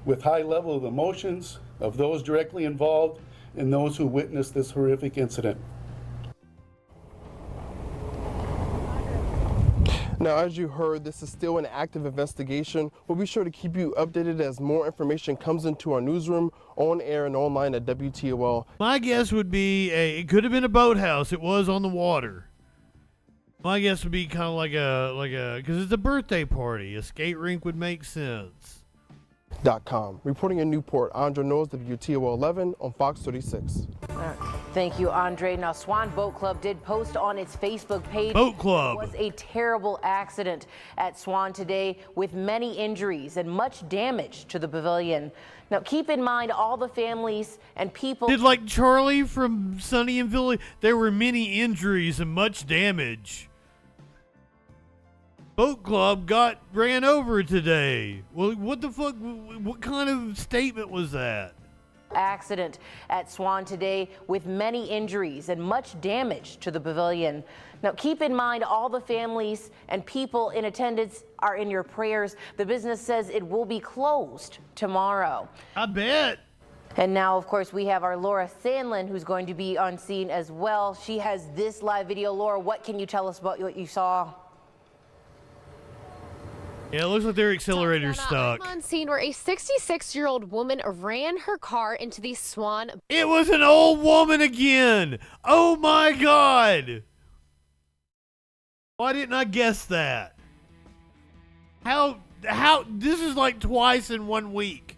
with high level of emotions of those directly involved and those who witnessed this horrific incident. Now, as you heard, this is still an active investigation. We'll be sure to keep you updated as more information comes into our newsroom, on air and online at WTOL. My guess would be it could have been a boathouse. It was on the water. My guess would be kind of like a because it's a birthday party. A skate rink would make sense. Reporting in Newport, Andre Norrells, WTOL 11 on Fox 36. Thank you, Andre. Now, Swan Boat Club did post on its Facebook page. Boat Club. It was a terrible accident at Swan today with many injuries and much damage to the pavilion. Now, keep in mind all the families and people. Did like Charlie from Sunny in Philly? There were many injuries and much damage. Boat Club got ran over today. Well, what the fuck? What kind of statement was that? Accident at Swan today with many injuries and much damage to the pavilion. Now, keep in mind all the families and people in attendance are in your prayers. The business says it will be closed tomorrow. I bet. And now, of course, we have our Laura Sandlin, who's going to be on scene as well. She has this live video. Laura, what can you tell us about what you saw? Yeah, it looks like their accelerator's stuck. I'm on scene where a 66-year-old woman ran her car into the Swan. It was an old woman again. Oh my God. Why didn't I guess that? How, this is like twice in 1 week.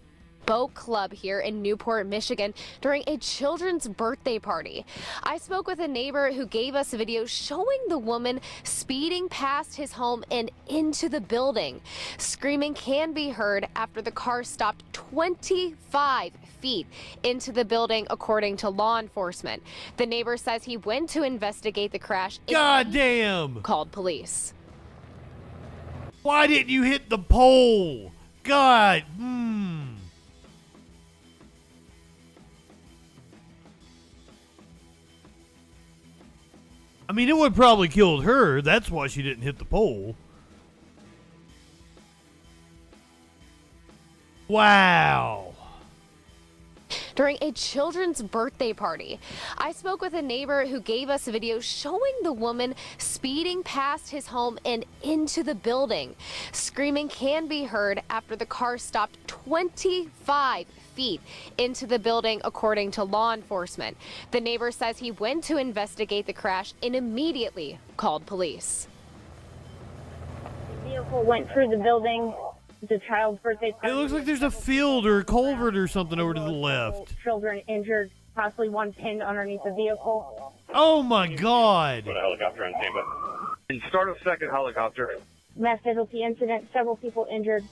Boat Club here in Newport, Michigan during a children's birthday party. I spoke with a neighbor who gave us a video showing the woman speeding past his home and into the building. Screaming can be heard after the car stopped 25 feet into the building, according to law enforcement. The neighbor says he went to investigate the crash. God damn! Called police. Why didn't you hit the pole? God. I mean, it would probably killed her. That's why she didn't hit the pole. Wow. During a children's birthday party, I spoke with a neighbor who gave us a video showing the woman speeding past his home and into the building. Screaming can be heard after the car stopped 25 feet into the building, according to law enforcement. The neighbor says he went to investigate the crash and immediately called police. The vehicle went through the building. The child's birthday party. It looks like there's a field or a culvert or something over to the left. Children injured, possibly one pinned underneath the vehicle. Oh my God. Put a helicopter on standby. And start a second helicopter. Mass casualty incident, several people injured.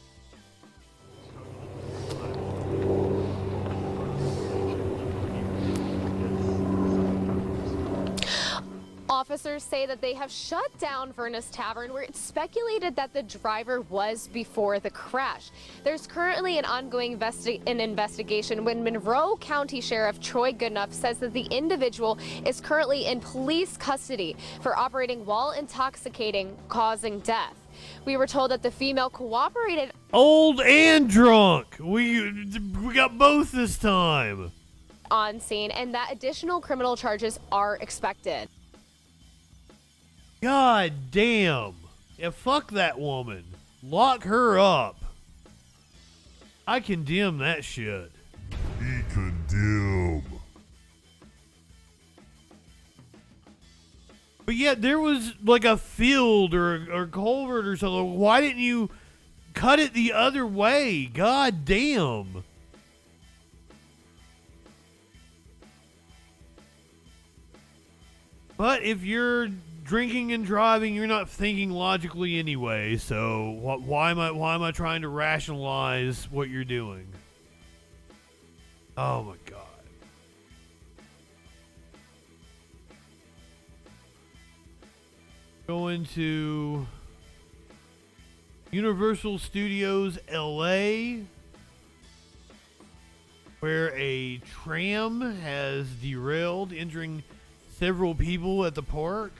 Officers say that they have shut down Furnace Tavern, where it's speculated that the driver was before the crash. There's currently an ongoing investigation when Monroe County Sheriff Troy Goodenough says that the individual is currently in police custody for operating while intoxicating, causing death. We were told that the female cooperated. Old and drunk. We got both this time. On scene, and that additional criminal charges are expected. God damn. Yeah, fuck that woman. Lock her up. I condemn that shit. He condemn. But yet there was like a field or culvert or something. Why didn't you cut it the other way? God damn. But if you're drinking and driving, you're not thinking logically anyway. So why am I trying to rationalize what you're doing? Oh my God. Going to Universal Studios LA, where a tram has derailed, injuring several people at the park.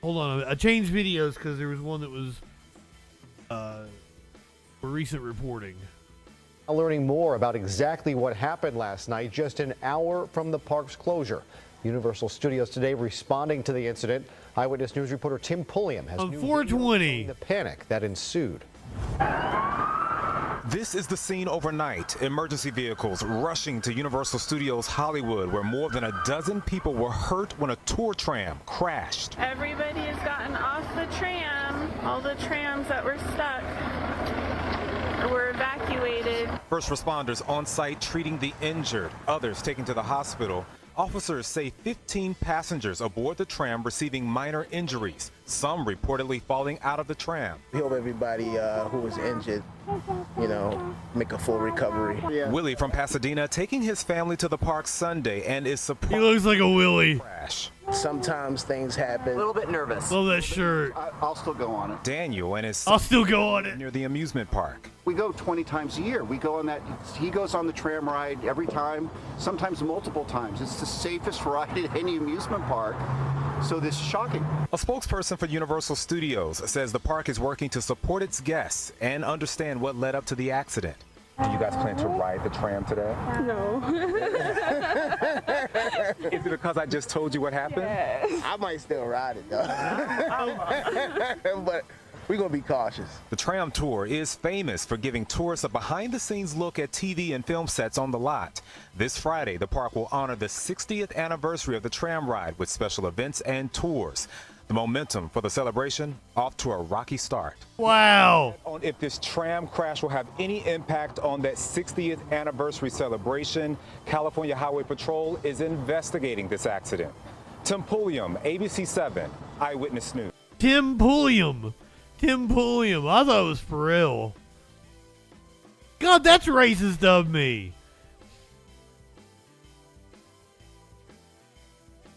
Hold on, I changed videos because there was one that was for recent reporting. Learning more about exactly what happened last night, just an hour from the park's closure. Universal Studios today responding to the incident. Eyewitness News reporter Tim Pulliam has on 420 the panic that ensued. This is the scene overnight. Emergency vehicles rushing to Universal Studios Hollywood, where more than a dozen people were hurt when a tour tram crashed. Everybody has gotten off the tram. All the trams that were stuck were evacuated. First responders on site treating the injured, others taken to the hospital. Officers say 15 passengers aboard the tram receiving minor injuries, some reportedly falling out of the tram. We hope everybody who was injured, make a full recovery. Yeah. Willie from Pasadena taking his family to the park Sunday and is surprised. He looks like a Willie. Crash. Sometimes things happen. A little bit nervous. Love that shirt. I'll still go on it. Daniel and his I'll still go on it. Near the amusement park. We go 20 times a year. We go on that. He goes on the tram ride every time, sometimes multiple times. It's the safest ride at any amusement park. So this is shocking. A spokesperson for Universal Studios says the park is working to support its guests and understand what led up to the accident. Do you guys plan to ride the tram today? No. Is it because I just told you what happened? Yes. I might still ride it though. But we're going to be cautious. The tram tour is famous for giving tourists a behind-the-scenes look at TV and film sets on the lot. This Friday, the park will honor the 60th anniversary of the tram ride with special events and tours. The momentum for the celebration off to a rocky start. Wow. If this tram crash will have any impact on that 60th anniversary celebration, California Highway Patrol is investigating this accident. Tim Pulliam, ABC 7, Eyewitness News. Tim Pulliam. I thought it was Pharrell. God, that's racist of me.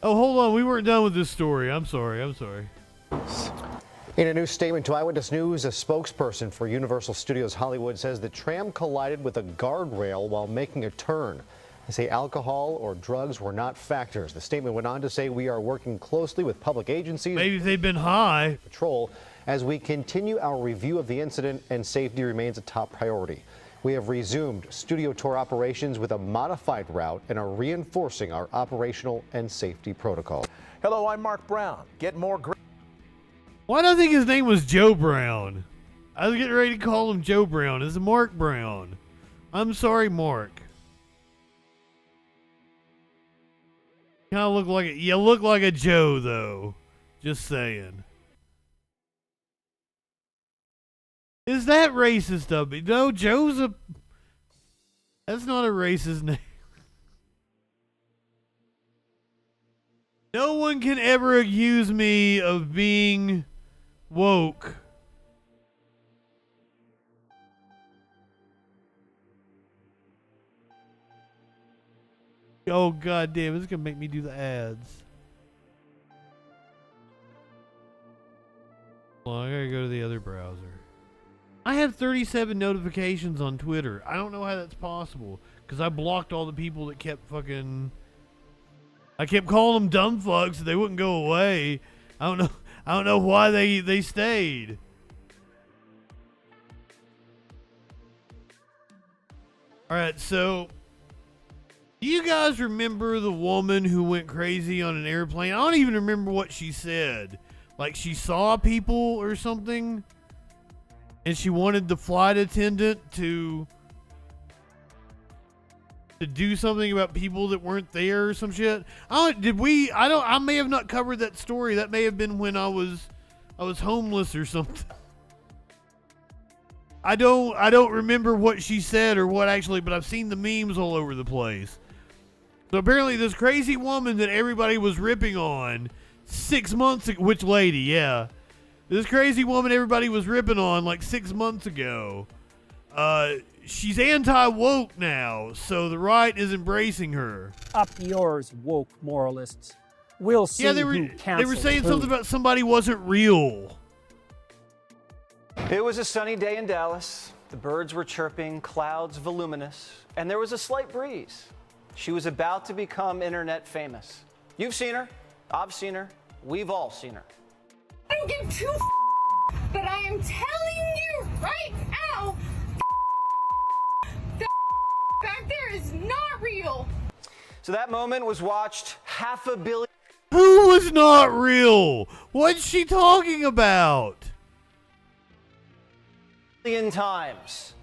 Oh, hold on. We weren't done with this story. I'm sorry. In a new statement to Eyewitness News, a spokesperson for Universal Studios Hollywood says the tram collided with a guardrail while making a turn. They say alcohol or drugs were not factors. The statement went on to say we are working closely with public agencies. Maybe they've been high. Patrol as we continue our review of the incident, and safety remains a top priority. We have resumed studio tour operations with a modified route and are reinforcing our operational and safety protocol. Hello, I'm Mark Brown. Get more great. Why do I think his name was Joe Brown? I was getting ready to call him Joe Brown. It's Mark Brown. I'm sorry, Mark. Kind of look like it. You look like a Joe, though. Just saying. Is that racist of me? No, Joe's a... That's not a racist name. No one can ever accuse me of being woke. Oh, God damn, it's going to make me do the ads. Well, I gotta go to the other browser. I have 37 notifications on Twitter. I don't know how that's possible, because I blocked all the people that kept fucking... I kept calling them dumb fucks, so they wouldn't go away. I don't know why they stayed. Alright, so... Do you guys remember the woman who went crazy on an airplane? I don't even remember what she said. Like, she saw people or something, and she wanted the flight attendant to do something about people that weren't there or some shit. I may have not covered that story. That may have been when I was homeless or something. I don't remember what she said or what actually, but I've seen the memes all over the place. So apparently this crazy woman that everybody was ripping on 6 months ago, which lady, yeah. This crazy woman everybody was ripping on like 6 months ago. She's anti-woke now, so the right is embracing her. Up yours, woke moralists. We'll see they were saying something about somebody wasn't real. It was a sunny day in Dallas. The birds were chirping, clouds voluminous, and there was a slight breeze. She was about to become internet famous. You've seen her. I've seen her. We've all seen her. I don't give two but I am telling you right now, that back there is not real. So that moment was watched 500 million. Who was not real? What's she talking about? Times.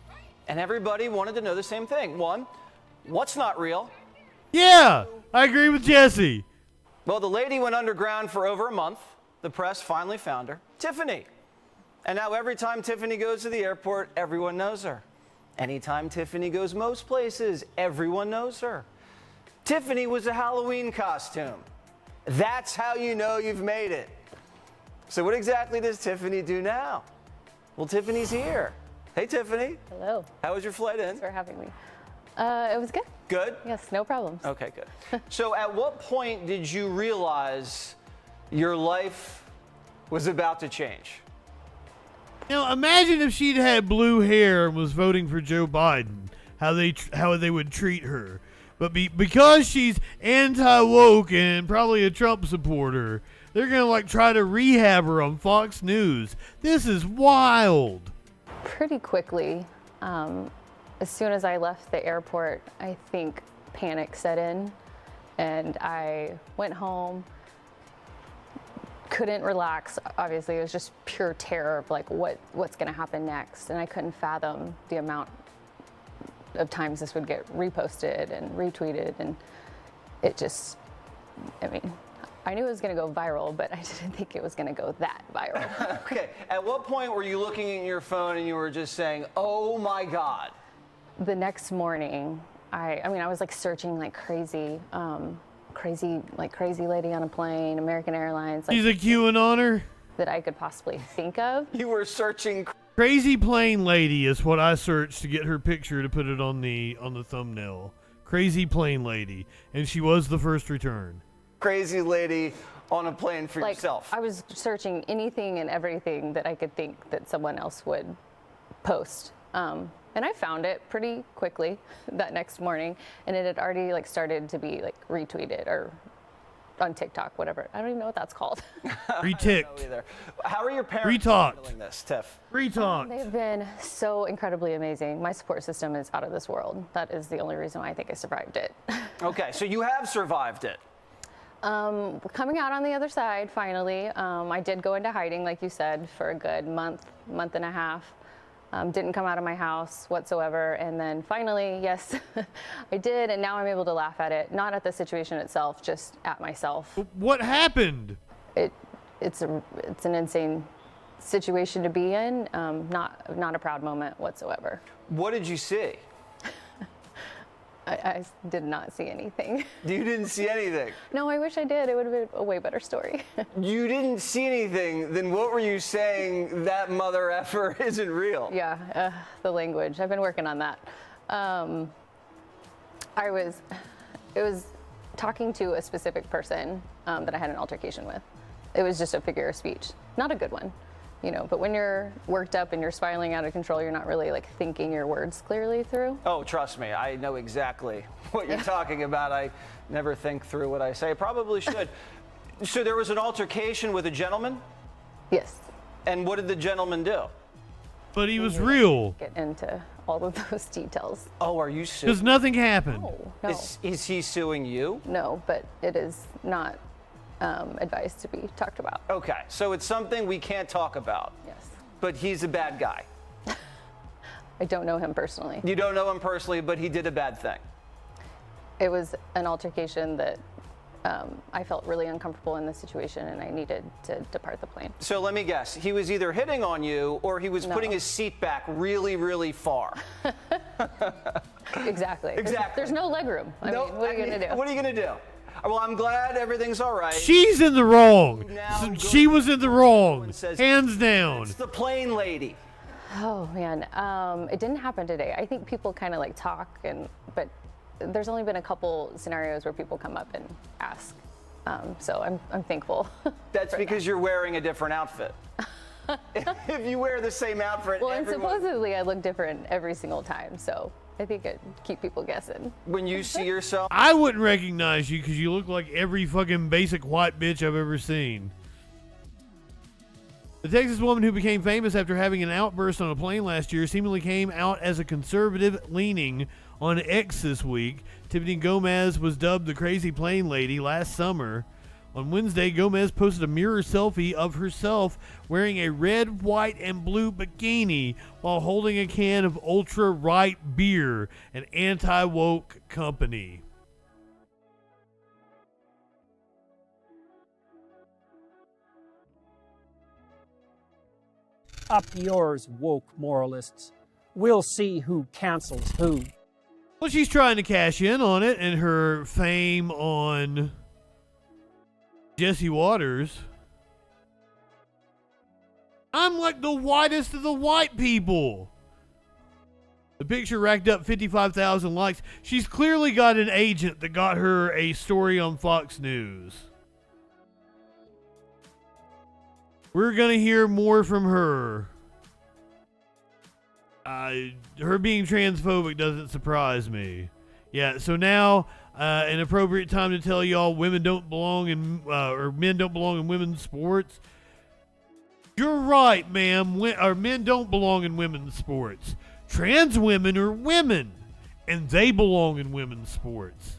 And everybody wanted to know the same thing. One, what's not real? Yeah, I agree with Jesse. Well, the lady went underground for over a month. The press finally found her. Tiffany. And now every time Tiffany goes to the airport, everyone knows her. Anytime Tiffany goes most places, everyone knows her. Tiffany was a Halloween costume. That's how you know you've made it. So what exactly does Tiffany do now? Well, Tiffany's here. Hey, Tiffany. Hello. How was your flight in? Thanks for having me. It was good. Good? Yes, no problems. Okay, good. So at what point did you realize your life was about to change? Now, imagine if she'd had blue hair and was voting for Joe Biden, how they would treat her. But because she's anti-woke and probably a Trump supporter, they're going to try to rehab her on Fox News. This is wild. Pretty quickly, as soon as I left the airport, I think panic set in, and I went home, couldn't relax. Obviously, it was just pure terror of what's going to happen next, and I couldn't fathom the amount of times this would get reposted and retweeted, and it just, I knew it was going to go viral, but I didn't think it was going to go that viral. Okay, at what point were you looking at your phone and you were just saying, oh my God? The next morning, I was searching like crazy, crazy lady on a plane, American Airlines. She's a QAnoner? That I could possibly think of. You were searching. Crazy plane lady is what I searched to get her picture to put it on the thumbnail. Crazy plane lady, and she was the first return. Crazy lady on a plane for yourself. I was searching anything and everything that I could think that someone else would post. And I found it pretty quickly that next morning, and it had already like started to be like retweeted or on TikTok, whatever. I don't even know what that's called. Reticked. How are your parents Retalked. handling this, Tiff? Retalked. They've been so incredibly amazing. My support system is out of this world. That is the only reason why I think I survived it. Okay, so you have survived it. Coming out on the other side, finally. I did go into hiding, like you said, for a good month and a half. Didn't come out of my house whatsoever. And then finally, yes, I did. And now I'm able to laugh at it. Not at the situation itself, just at myself. What happened? It's an insane situation to be in. Not a proud moment whatsoever. What did you see? I did not see anything. You didn't see anything? No, I wish I did. It would have been a way better story. You didn't see anything, then what were you saying that mother effer isn't real? Yeah, the language. I've been working on that. It was talking to a specific person that I had an altercation with. It was just a figure of speech. Not a good one, you know, but when you're worked up and you're spiraling out of control, you're not really like thinking your words clearly through. Oh, trust me, I know exactly what you're talking about. I never think through what I say. I probably should. So there was an altercation with a gentleman? Yes. And what did the gentleman do? But he was real. Get into all of those details. Oh, are you suing? Because nothing happened. No. Is he suing you? No, but it is not advised to be talked about. Okay, so it's something we can't talk about. Yes. But he's a bad guy. I don't know him personally. You don't know him personally, but he did a bad thing. It was an altercation that I felt really uncomfortable in the situation, and I needed to depart the plane. So let me guess. He was either hitting on you or he was putting his seat back really, really far. Exactly. Exactly. There's no leg room. I mean, what are you going to do? What are you going to do? Well, I'm glad everything's all right. She's in the wrong. She was in the wrong. Hands down. It's the plane lady. Oh, man. It didn't happen today. I think people kind of like talk, but there's only been a couple scenarios where people come up and ask. So I'm thankful. That's because you're wearing a different outfit. If you wear the same outfit, well, and supposedly I look different every single time, so I think it'd keep people guessing. When you see yourself, I wouldn't recognize you because you look like every fucking basic white bitch I've ever seen. The Texas woman who became famous after having an outburst on a plane last year seemingly came out as a conservative leaning on X this week. Tiffany Gomez was dubbed the crazy plane lady last summer. On Wednesday, Gomez posted a mirror selfie of herself wearing a red, white, and blue bikini while holding a can of ultra-right beer, an anti-woke company. Up yours, woke moralists. We'll see who cancels who. Well, she's trying to cash in on it and her fame on Jesse Waters. I'm like the whitest of the white people. The picture racked up 55,000 likes. She's clearly got an agent that got her a story on Fox News. We're going to hear more from her. Her being transphobic doesn't surprise me. Yeah, so now an appropriate time to tell y'all women don't belong in, or men don't belong in women's sports. You're right, ma'am. Men don't belong in women's sports. Trans women are women, and they belong in women's sports.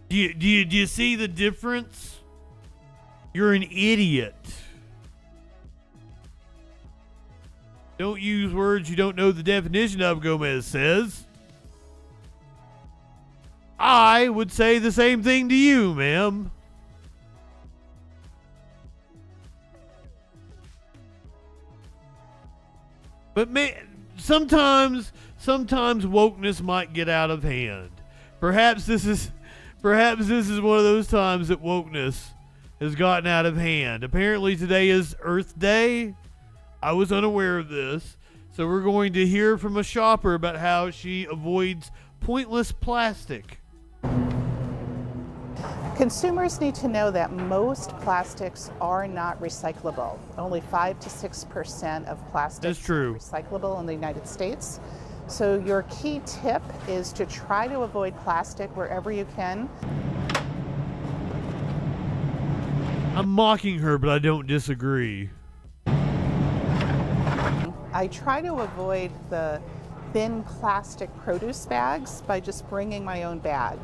Do you see the difference? You're an idiot. Don't use words you don't know the definition of, Gomez says. I would say the same thing to you, ma'am. But sometimes wokeness might get out of hand. Perhaps this is one of those times that wokeness has gotten out of hand. Apparently today is Earth Day. I was unaware of this. So we're going to hear from a shopper about how she avoids pointless plastic. Consumers need to know that most plastics are not recyclable. Only 5 to 6% of plastics That's true. are recyclable in the United States. So your key tip is to try to avoid plastic wherever you can. I'm mocking her, but I don't disagree. I try to avoid the thin plastic produce bags by just bringing my own bag.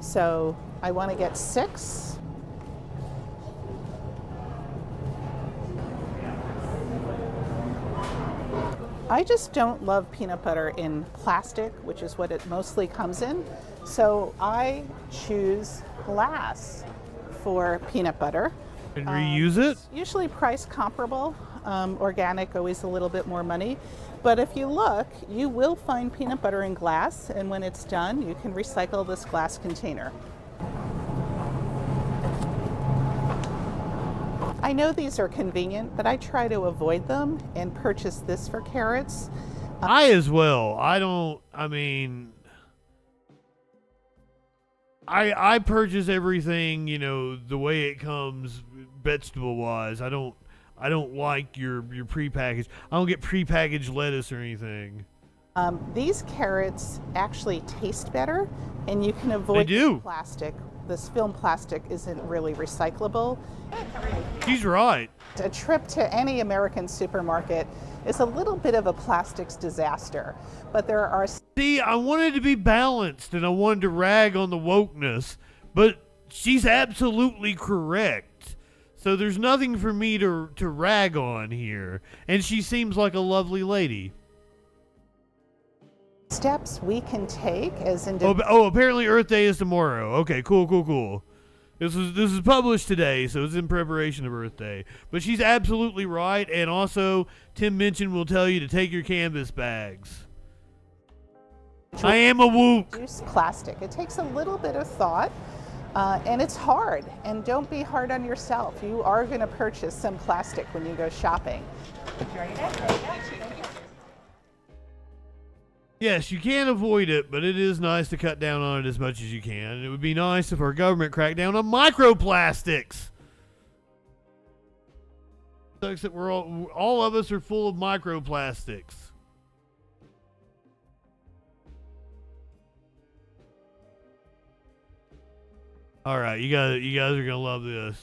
So I want to get 6. I just don't love peanut butter in plastic, which is what it mostly comes in. So I choose glass for peanut butter. And reuse it? It's usually price comparable. Organic, always a little bit more money. But if you look, you will find peanut butter in glass, and when it's done, you can recycle this glass container. I know these are convenient, but I try to avoid them and purchase this for carrots. I as well. I purchase everything, the way it comes vegetable wise. I don't like your prepackaged. I don't get prepackaged lettuce or anything. These carrots actually taste better, and you can avoid the plastic. This film plastic isn't really recyclable. She's right. A trip to any American supermarket is a little bit of a plastics disaster, but there are... See, I wanted to be balanced, and I wanted to rag on the wokeness, but she's absolutely correct. So there's nothing for me to rag on here, and she seems like a lovely lady. Steps we can take as individuals. Oh, apparently Earth Day is tomorrow. Okay, cool. This is published today, so it's in preparation of Earth Day. But she's absolutely right, and also Tim Minchin will tell you to take your canvas bags. I am a woke. Use plastic. It takes a little bit of thought, and it's hard. And don't be hard on yourself. You are going to purchase some plastic when you go shopping. Yes, you can't avoid it, but it is nice to cut down on it as much as you can. And it would be nice if our government cracked down on microplastics. Sucks that we're all of us are full of microplastics. All right, you guys are gonna love this.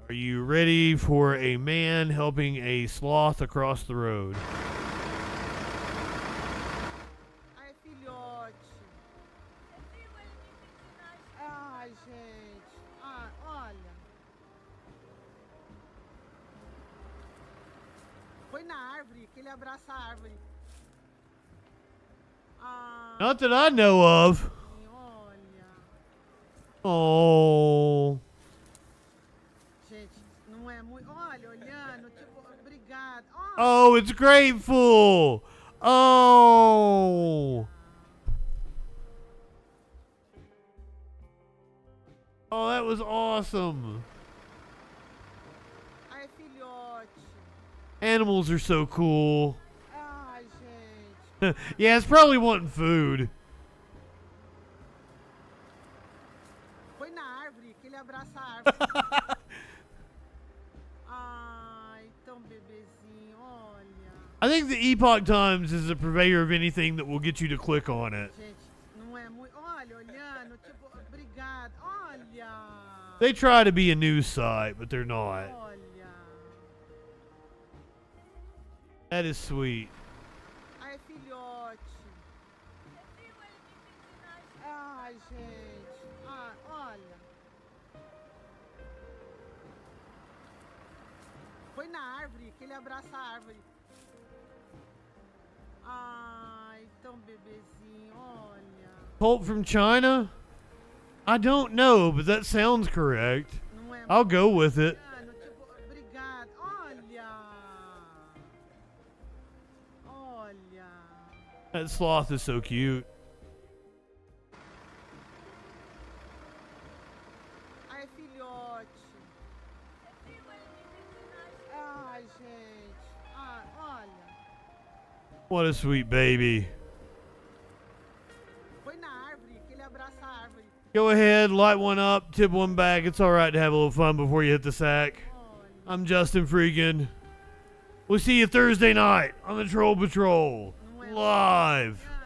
Are you ready for a man helping a sloth across the road? Not that I know of. Oh. Oh, it's grateful. Oh. Oh, that was awesome. Animals are so cool. Yeah, it's probably wanting food. I think the Epoch Times is a purveyor of anything that will get you to click on it. They try to be a news site, but they're not. That is sweet. Pulp from China? I don't know, but that sounds correct. I'll go with it. That sloth is so cute. What a sweet baby. Go ahead, light one up, tip one back. It's all right to have a little fun before you hit the sack. I'm Justin Freakin. We'll see you Thursday night on the Troll Patrol. Live.